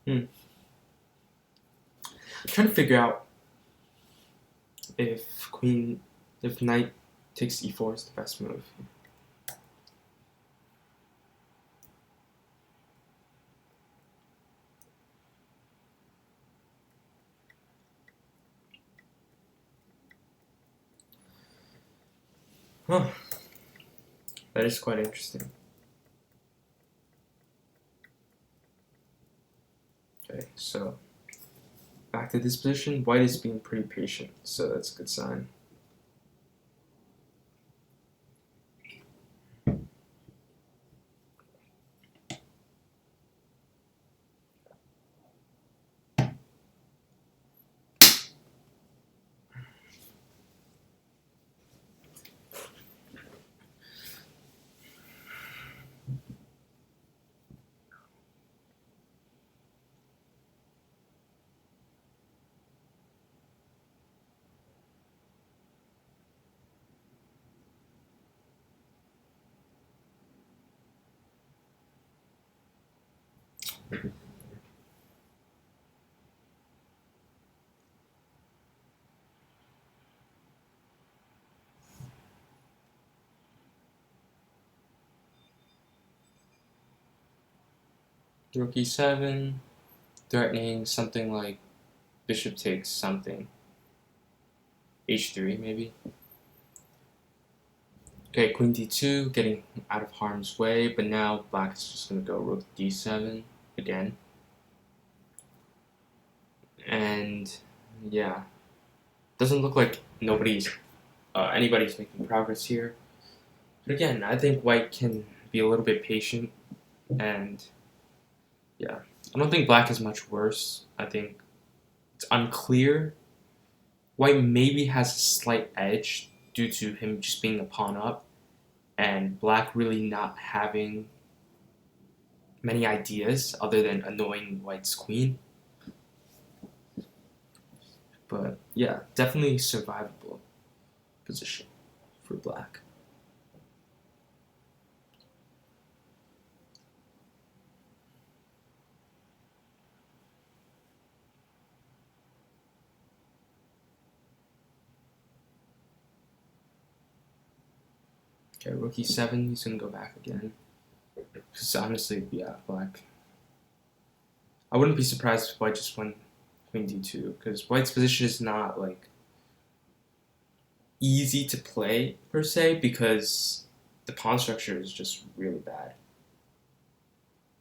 I'm trying to figure out if knight takes e4 is the best move. Huh. That is quite interesting. Okay, so back to this position. White is being pretty patient, so that's a good sign. Rook e7, threatening something like bishop takes something. H3 maybe. Okay, queen d2, getting out of harm's way, but now black is just going to go rook d7 again. And yeah, doesn't look like anybody's making progress here. But again, I think white can be a little bit patient, and yeah, I don't think black is much worse. I think it's unclear. White maybe has a slight edge due to him just being a pawn up, and black really not having many ideas other than annoying white's queen. But yeah, definitely survivable position for black. Okay, rook e7, he's gonna go back again. Because honestly, yeah, black. I wouldn't be surprised if white just went queen d2, because white's position is not like easy to play per se, because the pawn structure is just really bad.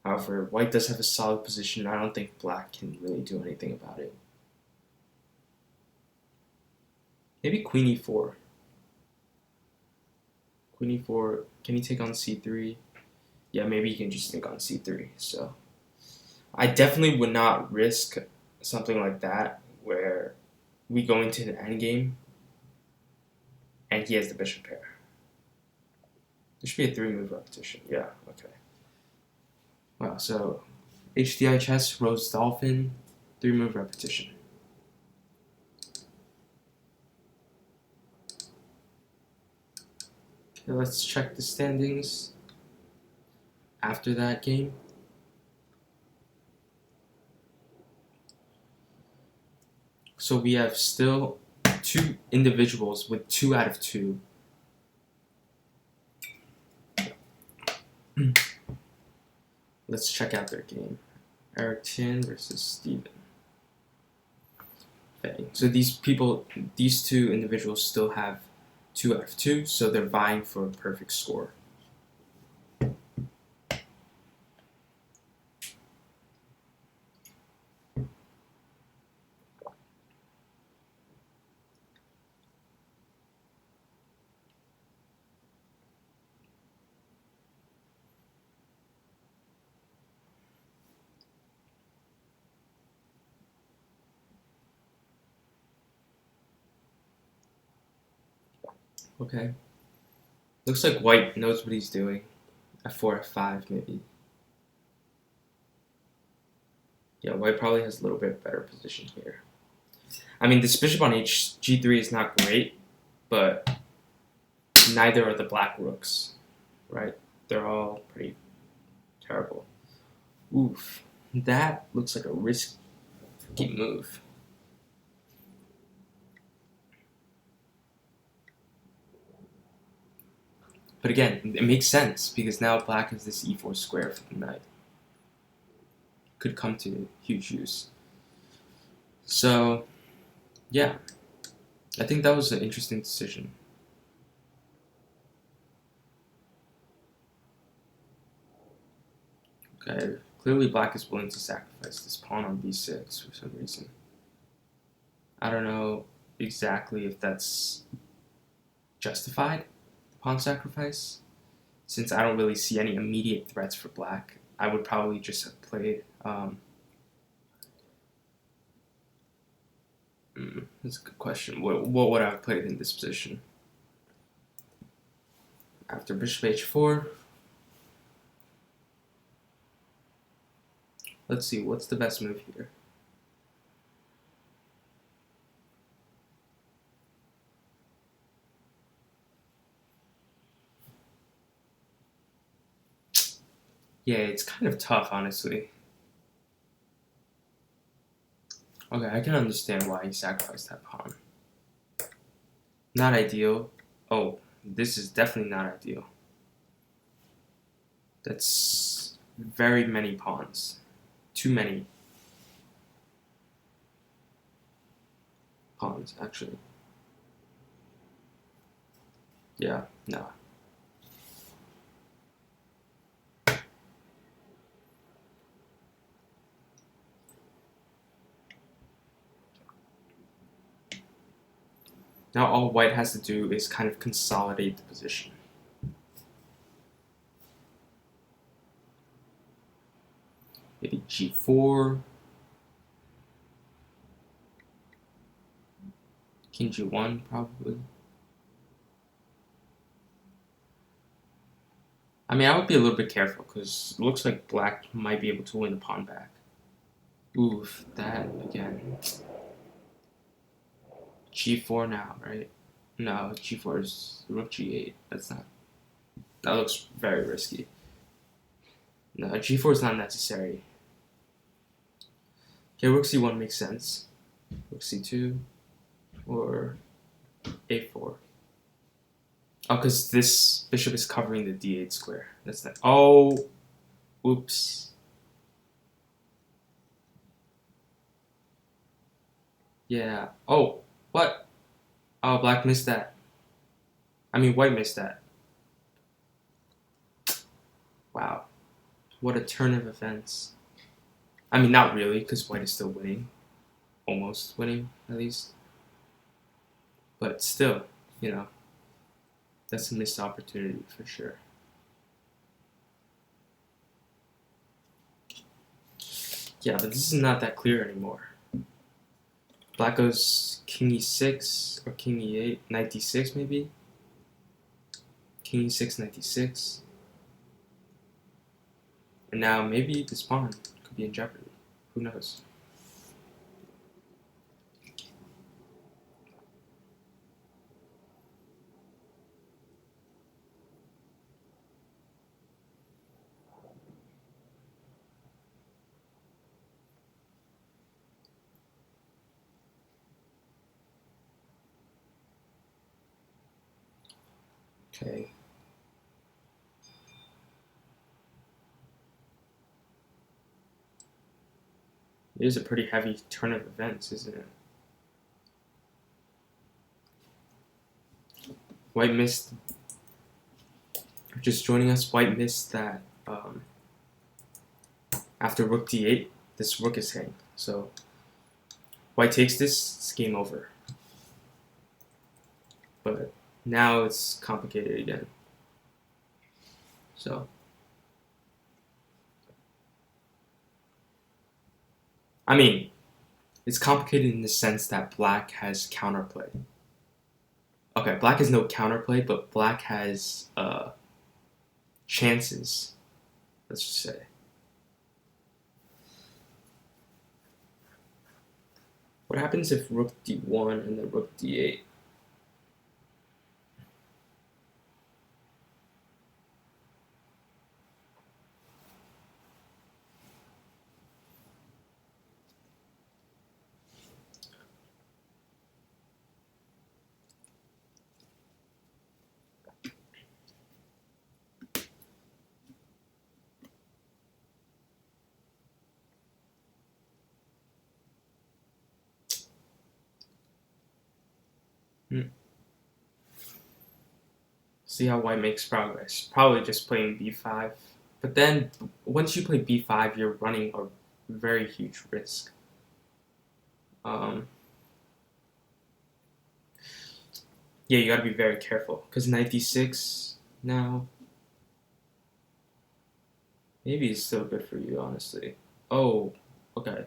However, white does have a solid position, and I don't think black can really do anything about it. Maybe queen e4. Queen e4, can he take on c3? Yeah, maybe he can just take on c3, so I definitely would not risk something like that where we go into the endgame and he has the bishop pair. There should be a 3-move repetition. Yeah, okay. Wow, so HDI chess, Rose Dolphin, 3-move repetition. Okay, let's check the standings after that game. So we have still 2 individuals with 2 out of 2. Let's check out their game. Eric Tin versus Steven. Okay, so these 2 individuals still have 2 out of 2, so they're vying for a perfect score. Okay. Looks like white knows what he's doing. F4, F5, maybe. Yeah, white probably has a little bit better position here. I mean, this bishop on G3 is not great, but neither are the black rooks, right? They're all pretty terrible. Oof. That looks like a risky move. But again, it makes sense because now black has this e4 square for the knight. Could come to huge use. So, yeah. I think that was an interesting decision. Okay, clearly black is willing to sacrifice this pawn on b6 for some reason. I don't know exactly if that's justified, the pawn sacrifice. Since I don't really see any immediate threats for black, I would probably just have played that's a good question. What would I have played in this position? After bishop h4, let's see, what's the best move here? Yeah, it's kind of tough, honestly. Okay, I can understand why he sacrificed that pawn. Not ideal. Oh, this is definitely not ideal. That's very many pawns. Too many pawns, actually. Yeah, no. Now all white has to do is kind of consolidate the position. Maybe g4, king g1 probably. I mean, I would be a little bit careful because it looks like black might be able to win the pawn back. Oof, that again. G4 now, right? No, G4 is rook G8. That's not. That looks very risky. No, G4 is not necessary. Okay, rook C1 makes sense. Rook C2 or A4. Oh, because this bishop is covering the D8 square. That's not. Oh, oops. Yeah. Oh, what? Oh, black missed that. I mean, white missed that. Wow. What a turn of events. I mean, not really, because white is still winning. Almost winning, at least. But still, you know, that's a missed opportunity for sure. Yeah, but this is not that clear anymore. Black goes king e6 or king e8, knight d6 maybe? King e6, knight d6. And now maybe this pawn could be in jeopardy. Who knows? Okay. It is a pretty heavy turn of events, isn't it? White missed. Just joining us, white missed that after rook d8, this rook is hanged. So white takes this, it's game over. But now it's complicated again. So I mean, it's complicated in the sense that black has counterplay. Okay, black has no counterplay, but black has chances. Let's just say. What happens if rook d1 and then rook d8? See how white makes progress. Probably just playing b5. But then, once you play b5, you're running a very huge risk. Yeah, you gotta be very careful. Because knight d6 now, maybe it's still good for you, honestly. Oh, okay.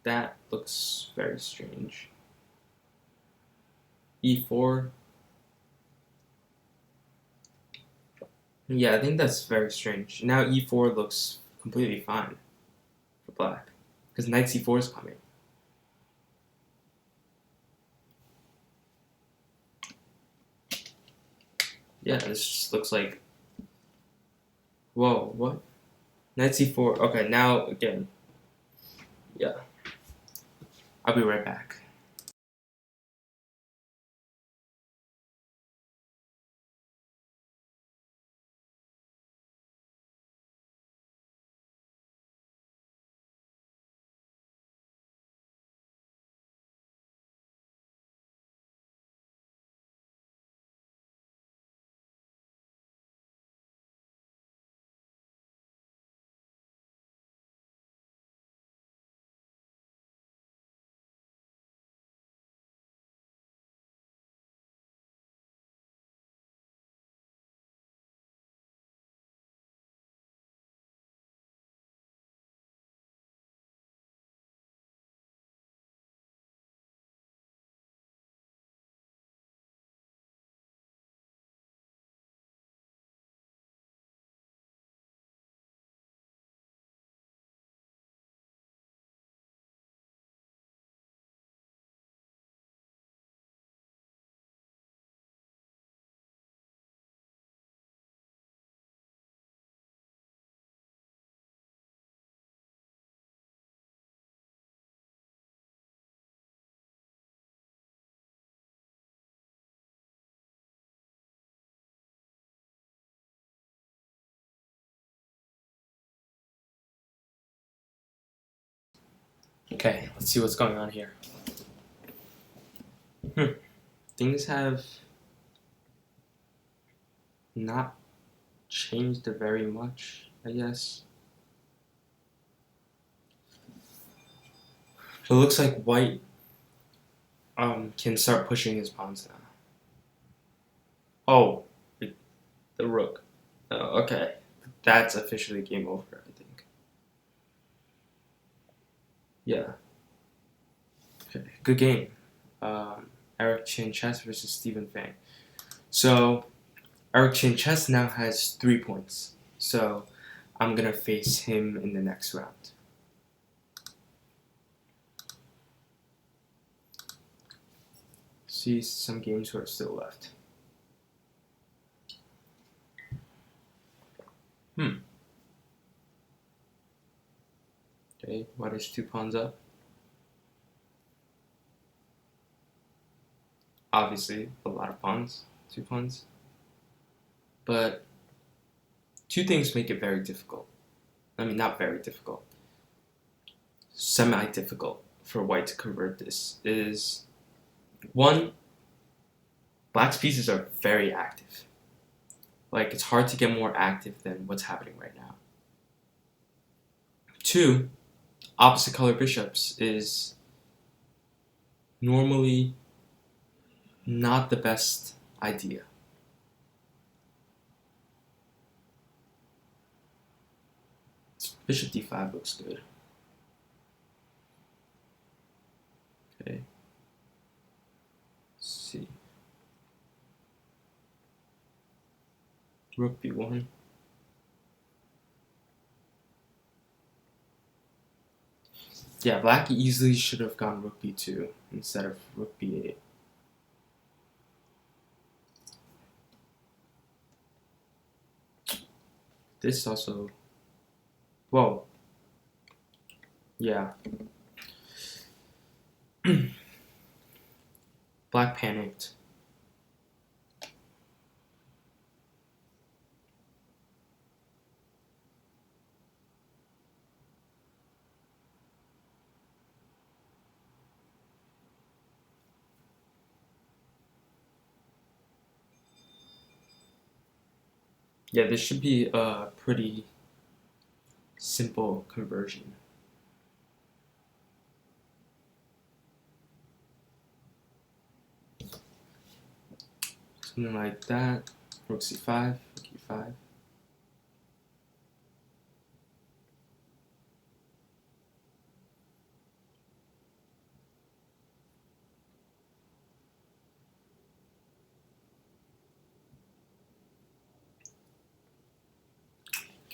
That looks very strange. e4. Yeah, I think that's very strange. Now e4 looks completely fine for black. Because knight c4 is coming. Yeah, this just looks like... Whoa, what? Knight c4. Okay, now again. Yeah. I'll be right back. Okay, let's see what's going on here. Things have not changed very much, I guess. It looks like white can start pushing his pawns now. Oh, the rook. Oh, okay. That's officially game over, I think. Yeah. Okay. Good game. Eric Chin Chess versus Stephen Fang. So, Eric Chin Chess now has 3 points. So, I'm going to face him in the next round. See some games who are still left. Okay, white is 2 pawns up. Obviously, a lot of pawns, 2 pawns. But 2 things make it very difficult. I mean, not very difficult. Semi-difficult for white to convert this is 1, black's pieces are very active. Like, it's hard to get more active than what's happening right now. 2, opposite color bishops is normally not the best idea. Bishop d5 looks good. Okay. Let's see. Rook b1. Yeah, black easily should have gone rook b2 instead of rook b8. This also... Whoa. Yeah. Black panicked. Yeah, this should be a pretty simple conversion. Something like that. Rook c5, rook e5.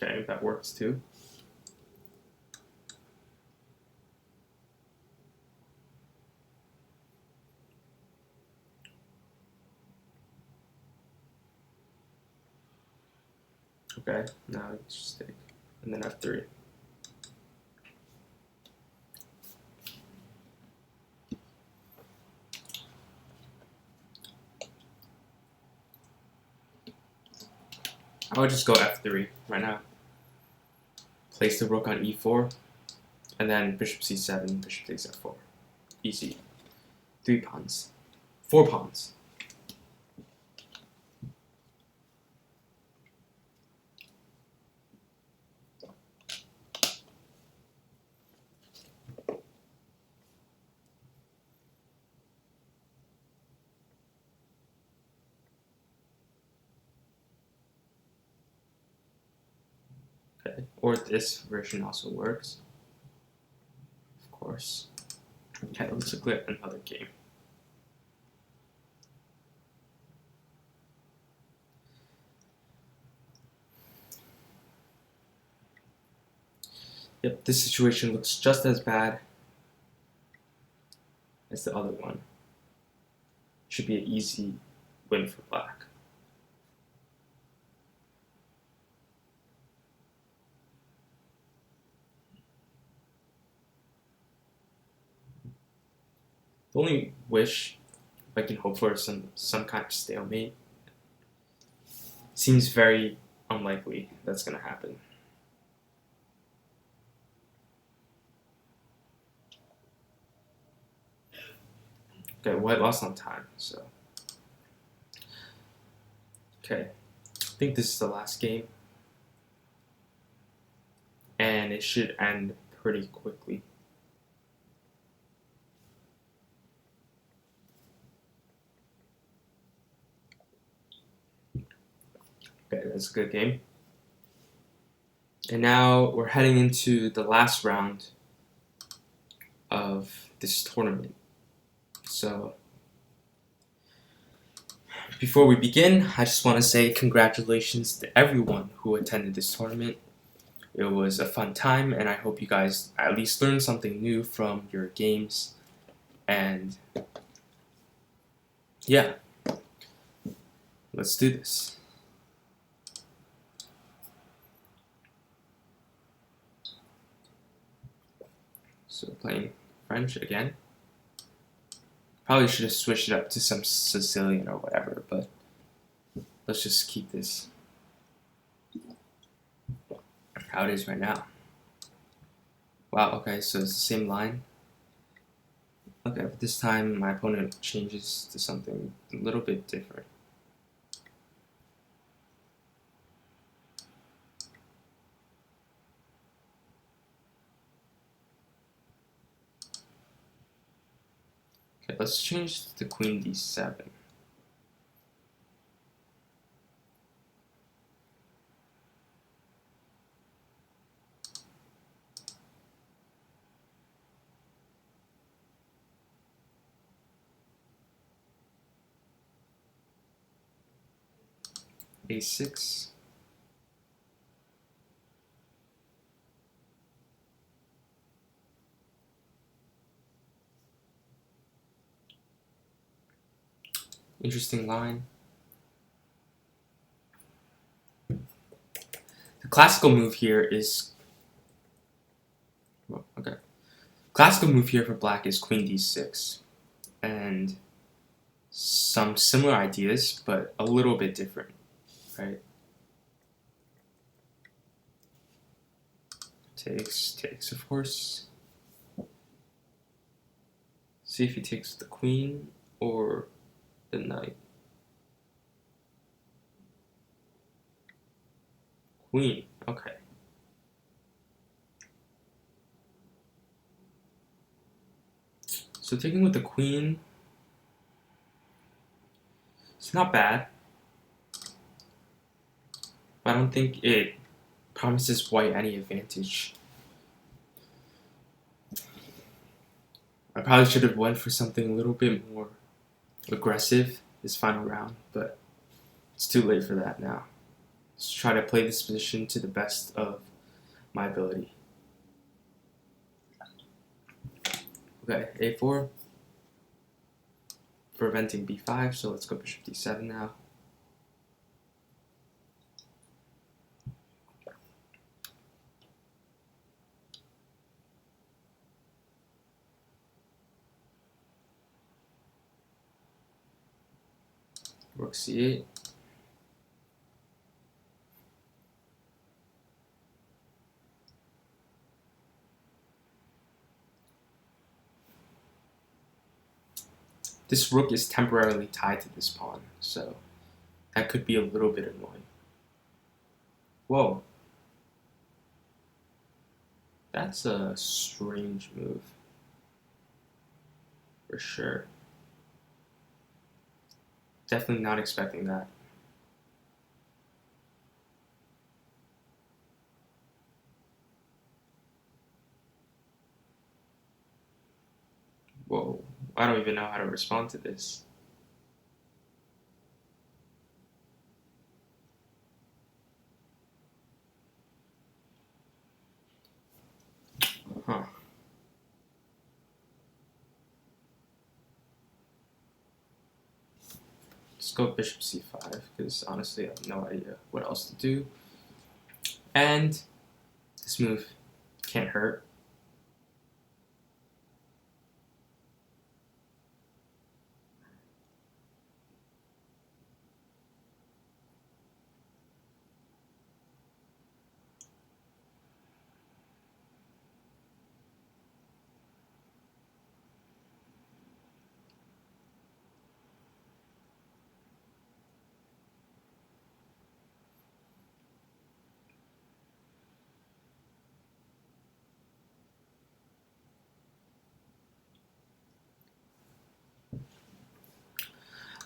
Okay, that works too. Okay, now just take, and then f3. I would just go f3 right now. Place the rook on e4, and then bishop c7, bishop takes f4. Easy. 3 pawns. 4 pawns. Okay, or this version also works. Of course. Okay, let's look at another game. Yep, this situation looks just as bad as the other one. Should be an easy win for black. The only wish I can hope for is some kind of stalemate. Seems very unlikely that's gonna happen. Okay, white lost on time, so. Okay, I think this is the last game. And it should end pretty quickly. Okay, that's a good game. And now we're heading into the last round of this tournament. So, before we begin, I just want to say congratulations to everyone who attended this tournament. It was a fun time, and I hope you guys at least learned something new from your games. And yeah, let's do this. So playing French again. Probably should have switched it up to some Sicilian or whatever, but let's just keep this how it is right now. Wow, okay, so it's the same line. Okay, but this time my opponent changes to something a little bit different. Okay, let's change to Queen D7. A6. Interesting line. The classical move here is... Well, okay. Classical move here for black is Queen D6. And some similar ideas, but a little bit different, right? Takes, of course. See if he takes the queen or the knight. Queen, okay. So taking with the queen, it's not bad. But I don't think it promises white any advantage. I probably should have went for something a little bit more aggressive this final round, but it's too late for that now. Let's try to play this position to the best of my ability. Okay, A4. Preventing B5, so let's go bishop D7 now. Rook C8. This rook is temporarily tied to this pawn, so that could be a little bit annoying. Whoa. That's a strange move. For sure. Definitely not expecting that. Whoa. I don't even know how to respond to this. Huh. Let's go bishop c5, because honestly I have no idea what else to do. And this move can't hurt.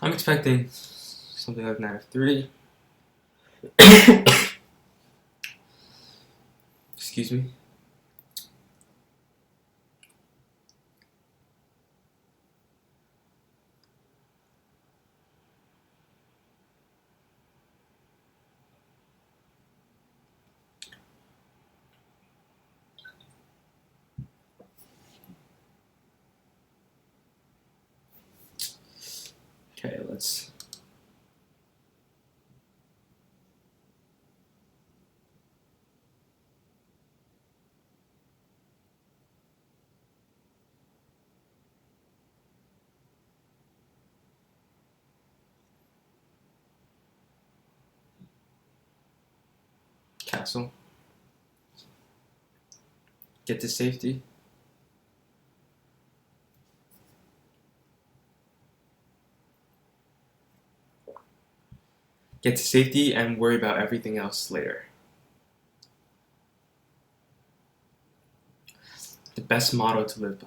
I'm expecting something like knight f3. Excuse me. Okay, let's. Castle. Get to safety. Get to safety and worry about everything else later. The best motto to live by.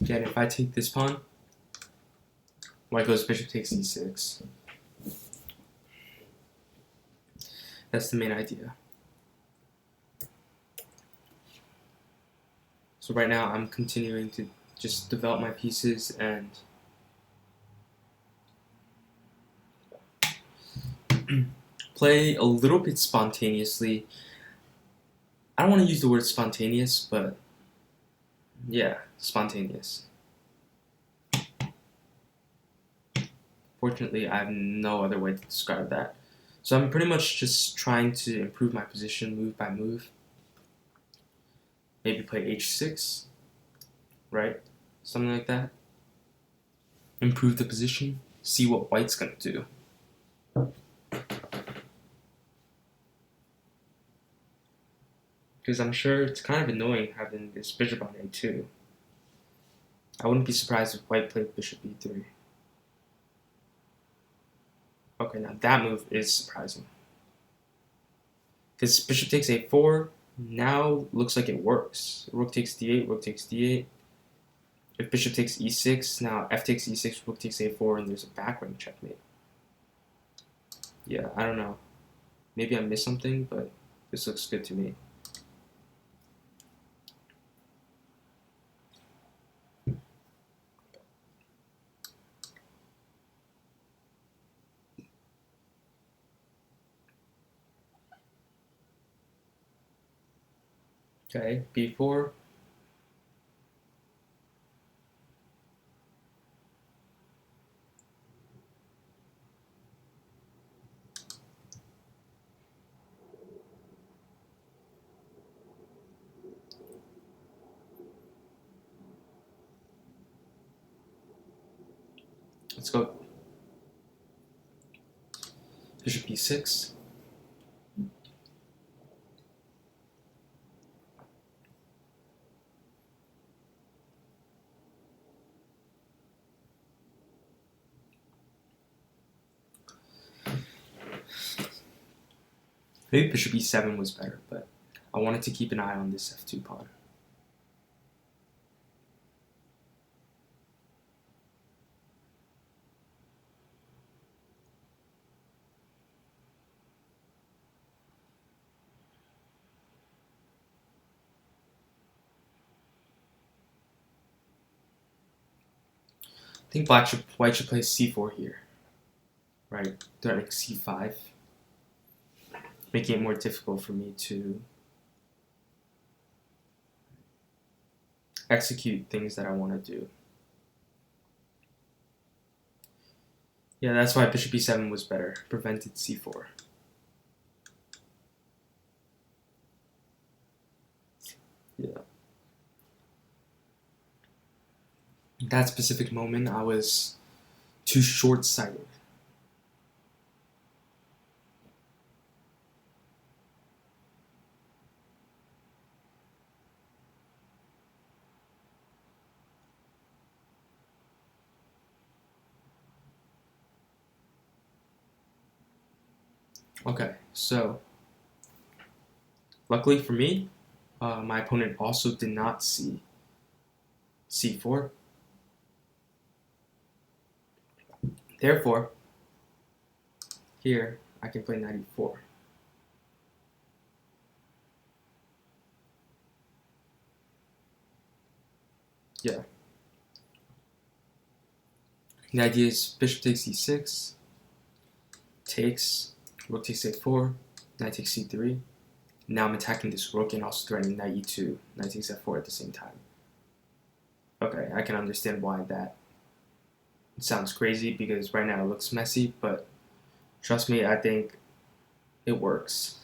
Again, if I take this pawn, white goes bishop takes e6. That's the main idea. So right now I'm continuing to just develop my pieces and play a little bit spontaneously. I don't want to use the word spontaneous, but yeah, spontaneous. Fortunately, I have no other way to describe that. So I'm pretty much just trying to improve my position move by move. Maybe play h6, right? Something like that. Improve the position, see what white's gonna do. Because I'm sure it's kind of annoying having this bishop on a2. I wouldn't be surprised if white played bishop e3. Okay, now that move is surprising. Because bishop takes a4 now looks like it works. Rook takes d8, rook takes d8. If bishop takes e6, now f takes e6, rook takes a4, and there's a backrank checkmate. Yeah, I don't know. Maybe I missed something, but this looks good to me. Okay, b4. Let's go. Bishop e6. Maybe bishop e7 was better, but I wanted to keep an eye on this f2 pawn. think white should play c4 here, right? Threatening c5, making it more difficult for me to execute things that I want to do. Yeah, that's why bishop e7 was better. Prevented c4. Yeah. In that specific moment, I was too short-sighted. Okay, so luckily for me, my opponent also did not see c4. Therefore, here I can play knight e4. Yeah. The idea is bishop takes e6, takes, rook takes a4, knight takes c3. Now I'm attacking this rook and also threatening knight e2, knight takes f4 at the same time. Okay, I can understand why that sounds crazy because right now it looks messy, but trust me, I think it works.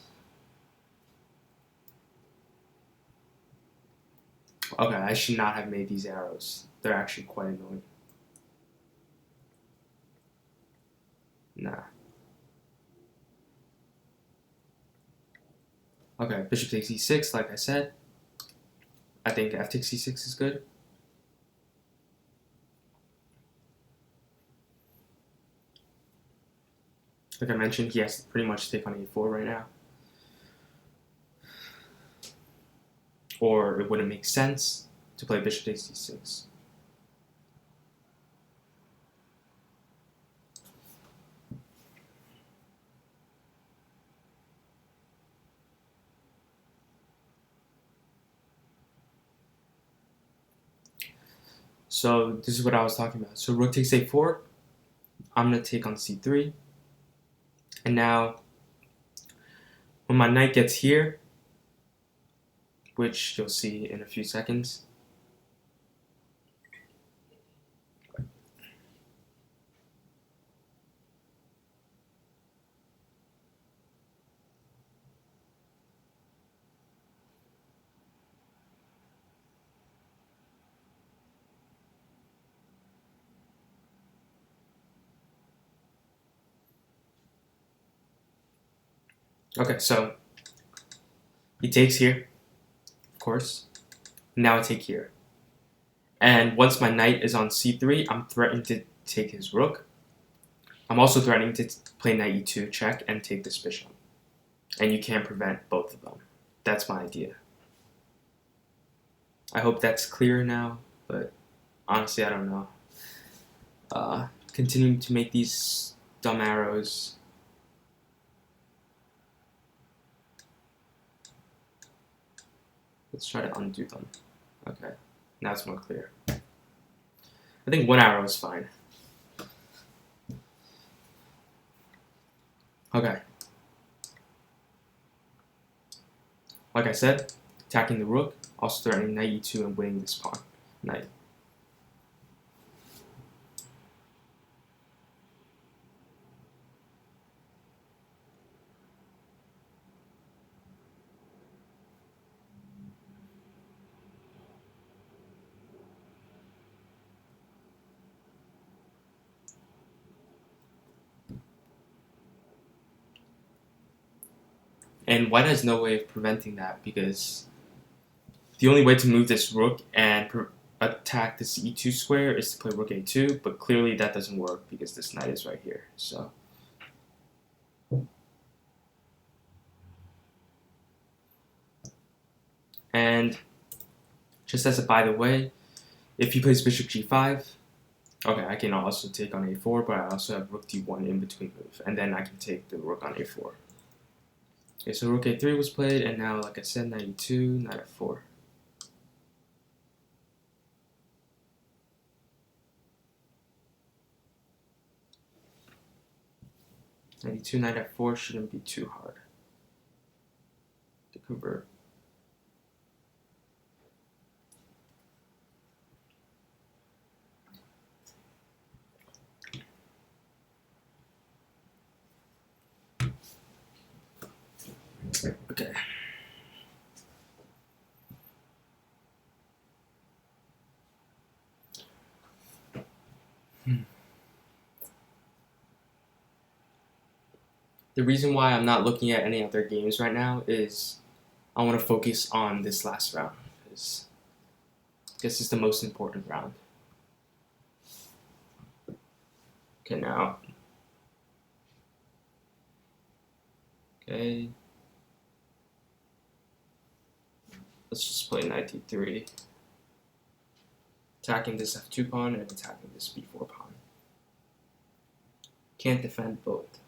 Okay, I should not have made these arrows. They're actually quite annoying. Nah. Okay, bishop takes e6, like I said. I think f takes e6 is good. Like I mentioned, he has to pretty much take on a4 right now. Or it wouldn't make sense to play bishop takes e6. So this is what I was talking about. So rook takes a4. I'm going to take on c3. And now, when my knight gets here, which you'll see in a few seconds, okay, so he takes here, of course. Now I take here. And once my knight is on c3, I'm threatening to take his rook. I'm also threatening to play knight e2 check and take this bishop. And you can't prevent both of them. That's my idea. I hope that's clear now, but honestly, I don't know. Continuing to make these dumb arrows. Let's try to undo them. Okay, now it's more clear. I think one arrow is fine. Okay. Like I said, attacking the rook, also threatening knight e2 and winning this pawn. Knight. And white has no way of preventing that because the only way to move this rook and attack this e2 square is to play rook a2, but clearly that doesn't work because this knight is right here. So, and just as a by the way, if he plays bishop g5, okay, I can also take on a4, but I also have rook d1 in between move, and then I can take the rook on a4. Okay, so rook a3 was played, and now, like I said, knight e2, knight f4. 92, knight f4 shouldn't be too hard to convert. Okay. The reason why I'm not looking at any other games right now is I want to focus on this last round because this is the most important round. Okay, now. Okay. Let's just play knight d3. Attacking this f2 pawn and attacking this b4 pawn. Can't defend both.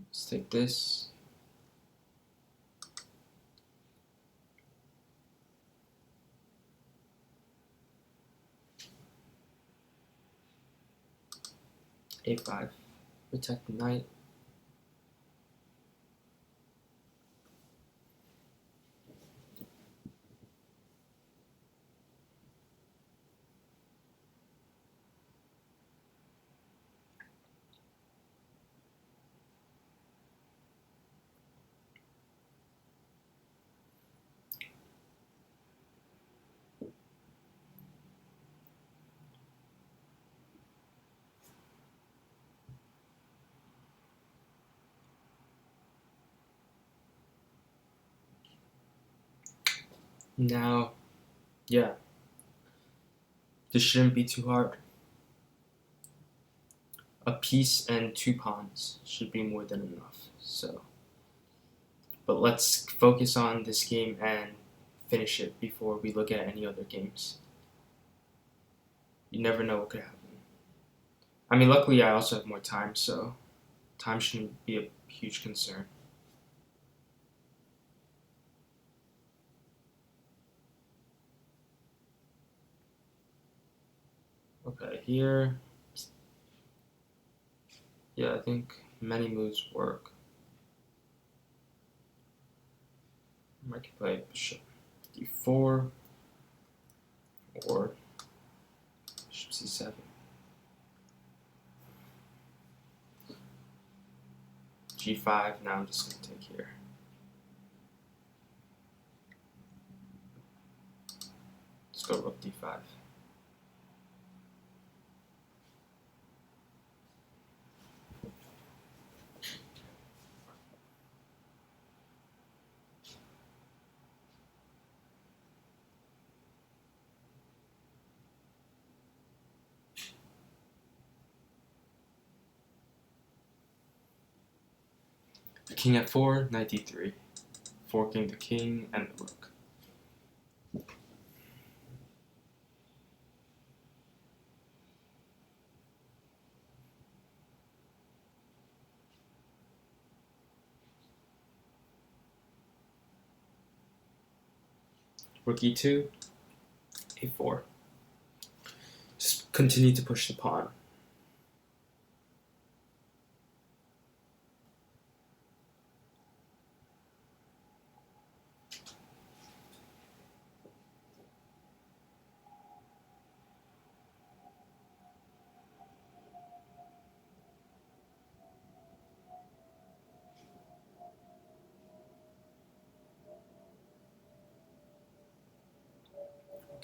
Let's take this. A5. Protect the knight. Now, yeah, this shouldn't be too hard. A piece and 2 pawns should be more than enough. So, but let's focus on this game and finish it before we look at any other games. You never know what could happen. I mean, luckily I also have more time, so time shouldn't be a huge concern. Okay, here, yeah, I think many moves work. I can play bishop d4 or bishop c7. g5, now I'm just going to take here. Let's go rook d5. King f4, knight d3, forking the king and the rook. Rook e2, a4. Just continue to push the pawn.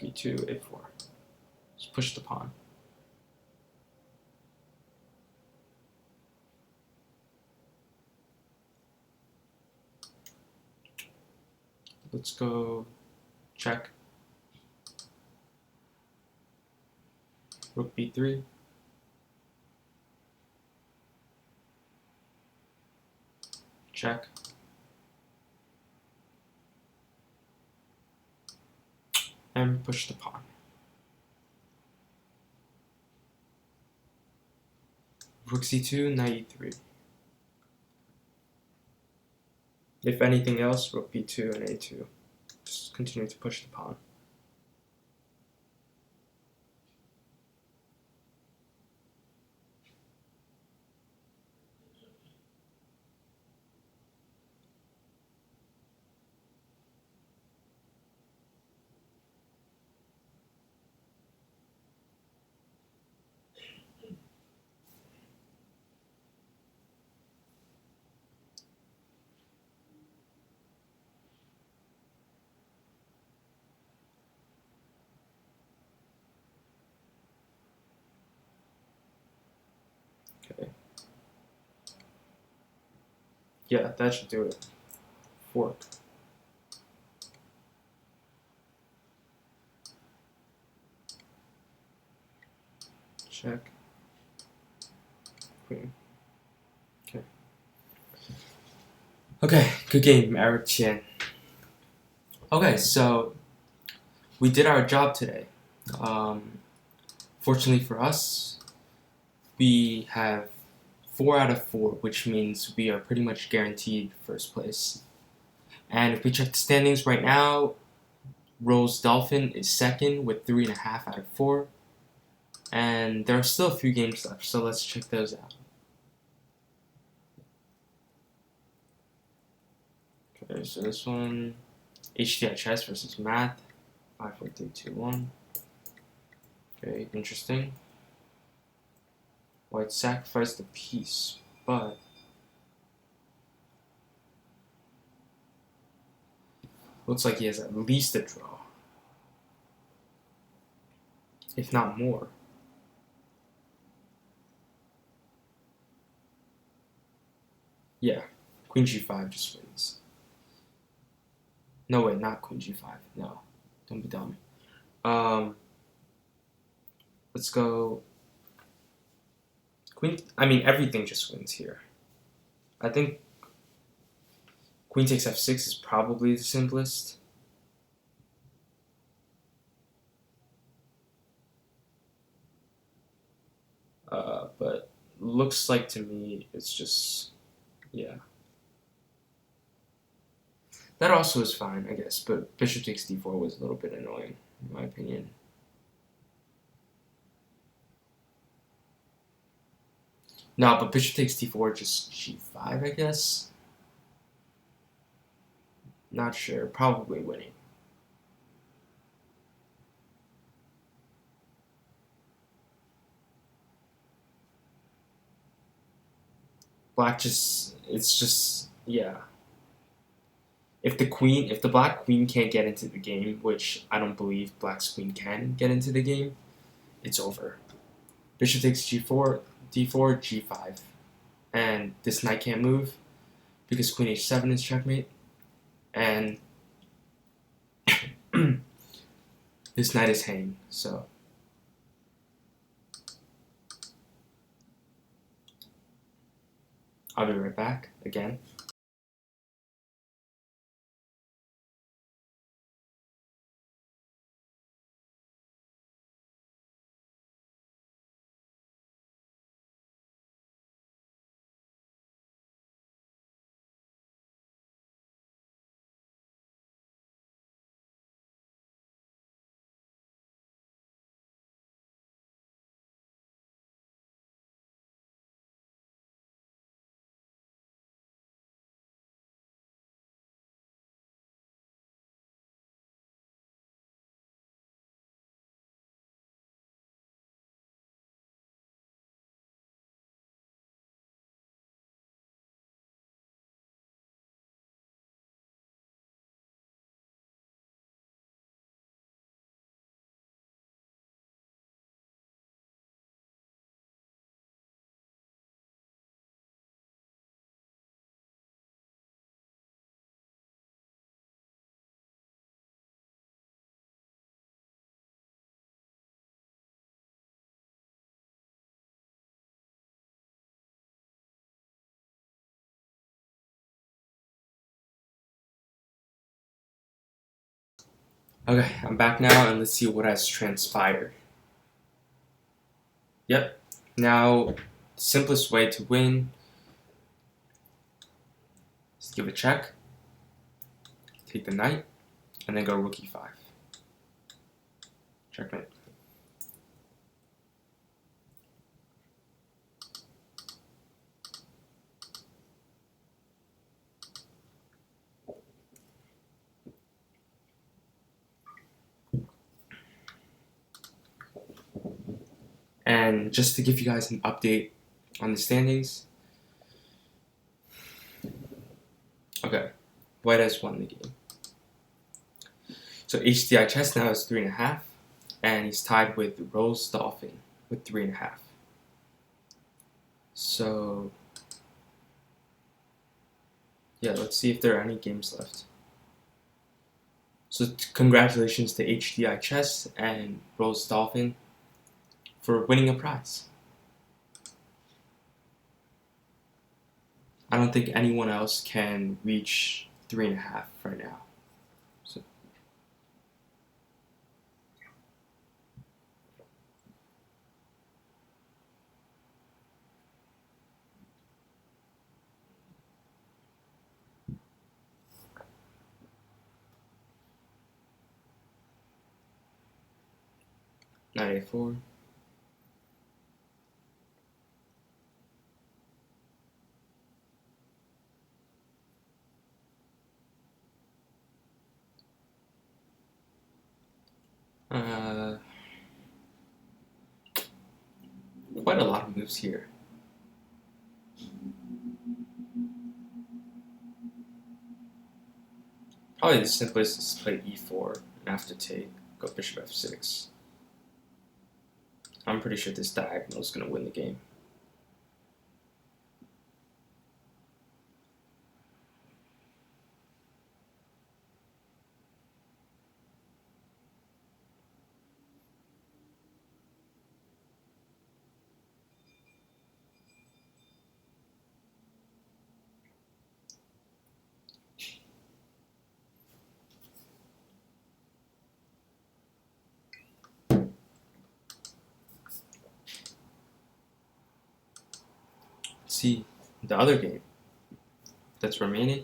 Rook e2, a4. Just push the pawn. Let's go check. Rook b3. Check. And push the pawn. Rook c2, knight e3. If anything else, rook b2 and a2. Just continue to push the pawn. Okay. Yeah, that should do it. Fork. Check. Queen. Okay. Okay, good game, Eric Chen. Okay, so we did our job today. Fortunately for us, we have 4 out of 4, which means we are pretty much guaranteed first place. And if we check the standings right now, Rose Dolphin is second with 3.5 out of 4. And there are still a few games left, so let's check those out. Okay, so this one, HDI Chess versus Math, 5, 4, 3, 2, 1. Okay, interesting. White sacrificed the piece, but looks like he has at least a draw, if not more. Yeah, Queen G5 just wins. No, wait, not Queen G5. No, don't be dumb. Let's go. Queen. I mean, everything just wins here. I think Queen takes F6 is probably the simplest. But looks like to me it's just, yeah. That also is fine, I guess, but bishop takes d4 was a little bit annoying, in my opinion. No, but bishop takes d4, just g5, I guess. Not sure, probably winning. Black just, it's just, yeah. If the black queen can't get into the game, which I don't believe black's queen can get into the game, it's over. Bishop takes g4, d4, g5. And this knight can't move because queen h7 is checkmate. And this knight is hanging, so. I'll be right back again. Okay, I'm back now, and let's see what has transpired. Yep. Now, simplest way to win is give a check. take the knight, and then go rook e5. Checkmate. And just to give you guys an update on the standings. Okay, White has won the game. So HDI Chess now is 3.5, and he's tied with Rose Dolphin with 3.5. So yeah, let's see if there are any games left. So congratulations to HDI Chess and Rose Dolphin for winning a prize. I don't think anyone else can reach 3.5 right now. So knight a4. Quite a lot of moves here. Probably the simplest is to play e4 and after take, go bishop f6. I'm pretty sure this diagonal is going to win the game. See the other game that's remaining,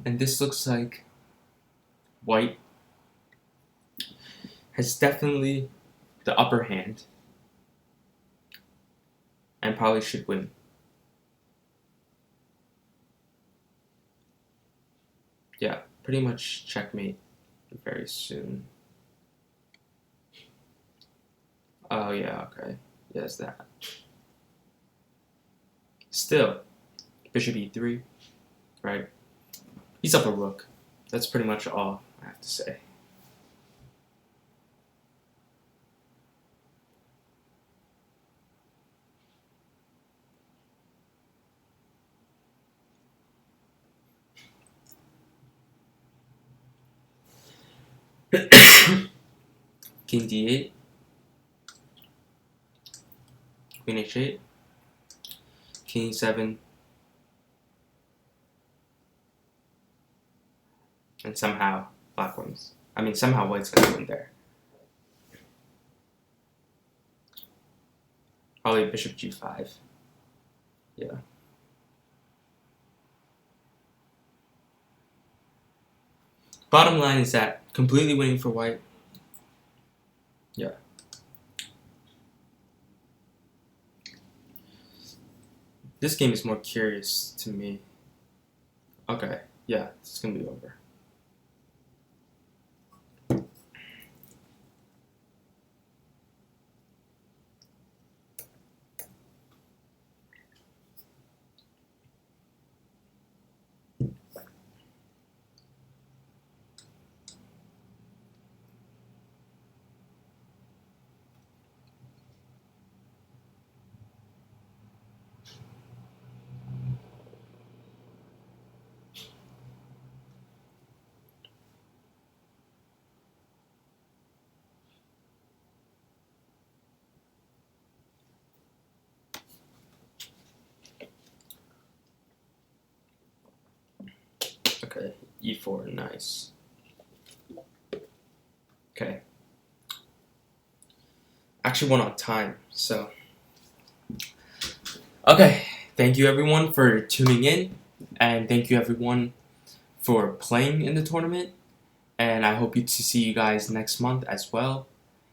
and this looks like White has definitely the upper hand and probably should win. Yeah, pretty much checkmate very soon. Oh yeah, okay, yes, that. Still, bishop e3, right? He's up a rook. That's pretty much all I have to say. King d8, queen h8, king e7, and somehow black wins. I mean, somehow White's gonna win there. Probably bishop g5. Yeah. Bottom line is that completely winning for White. Yeah. This game is more curious to me. Okay, yeah, it's gonna be over. Okay, e4, nice. Okay. Actually went on time, so. Okay, thank you everyone for tuning in, and thank you everyone for playing in the tournament, and I hope to see you guys next month as well.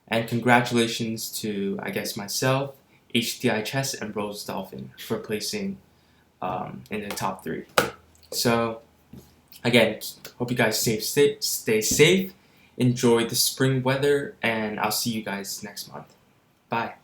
And congratulations to, I guess, myself, HDI Chess, and Rose Dolphin for placing in the top 3. So, again, hope you guys stay safe, enjoy the spring weather, and I'll see you guys next month. Bye.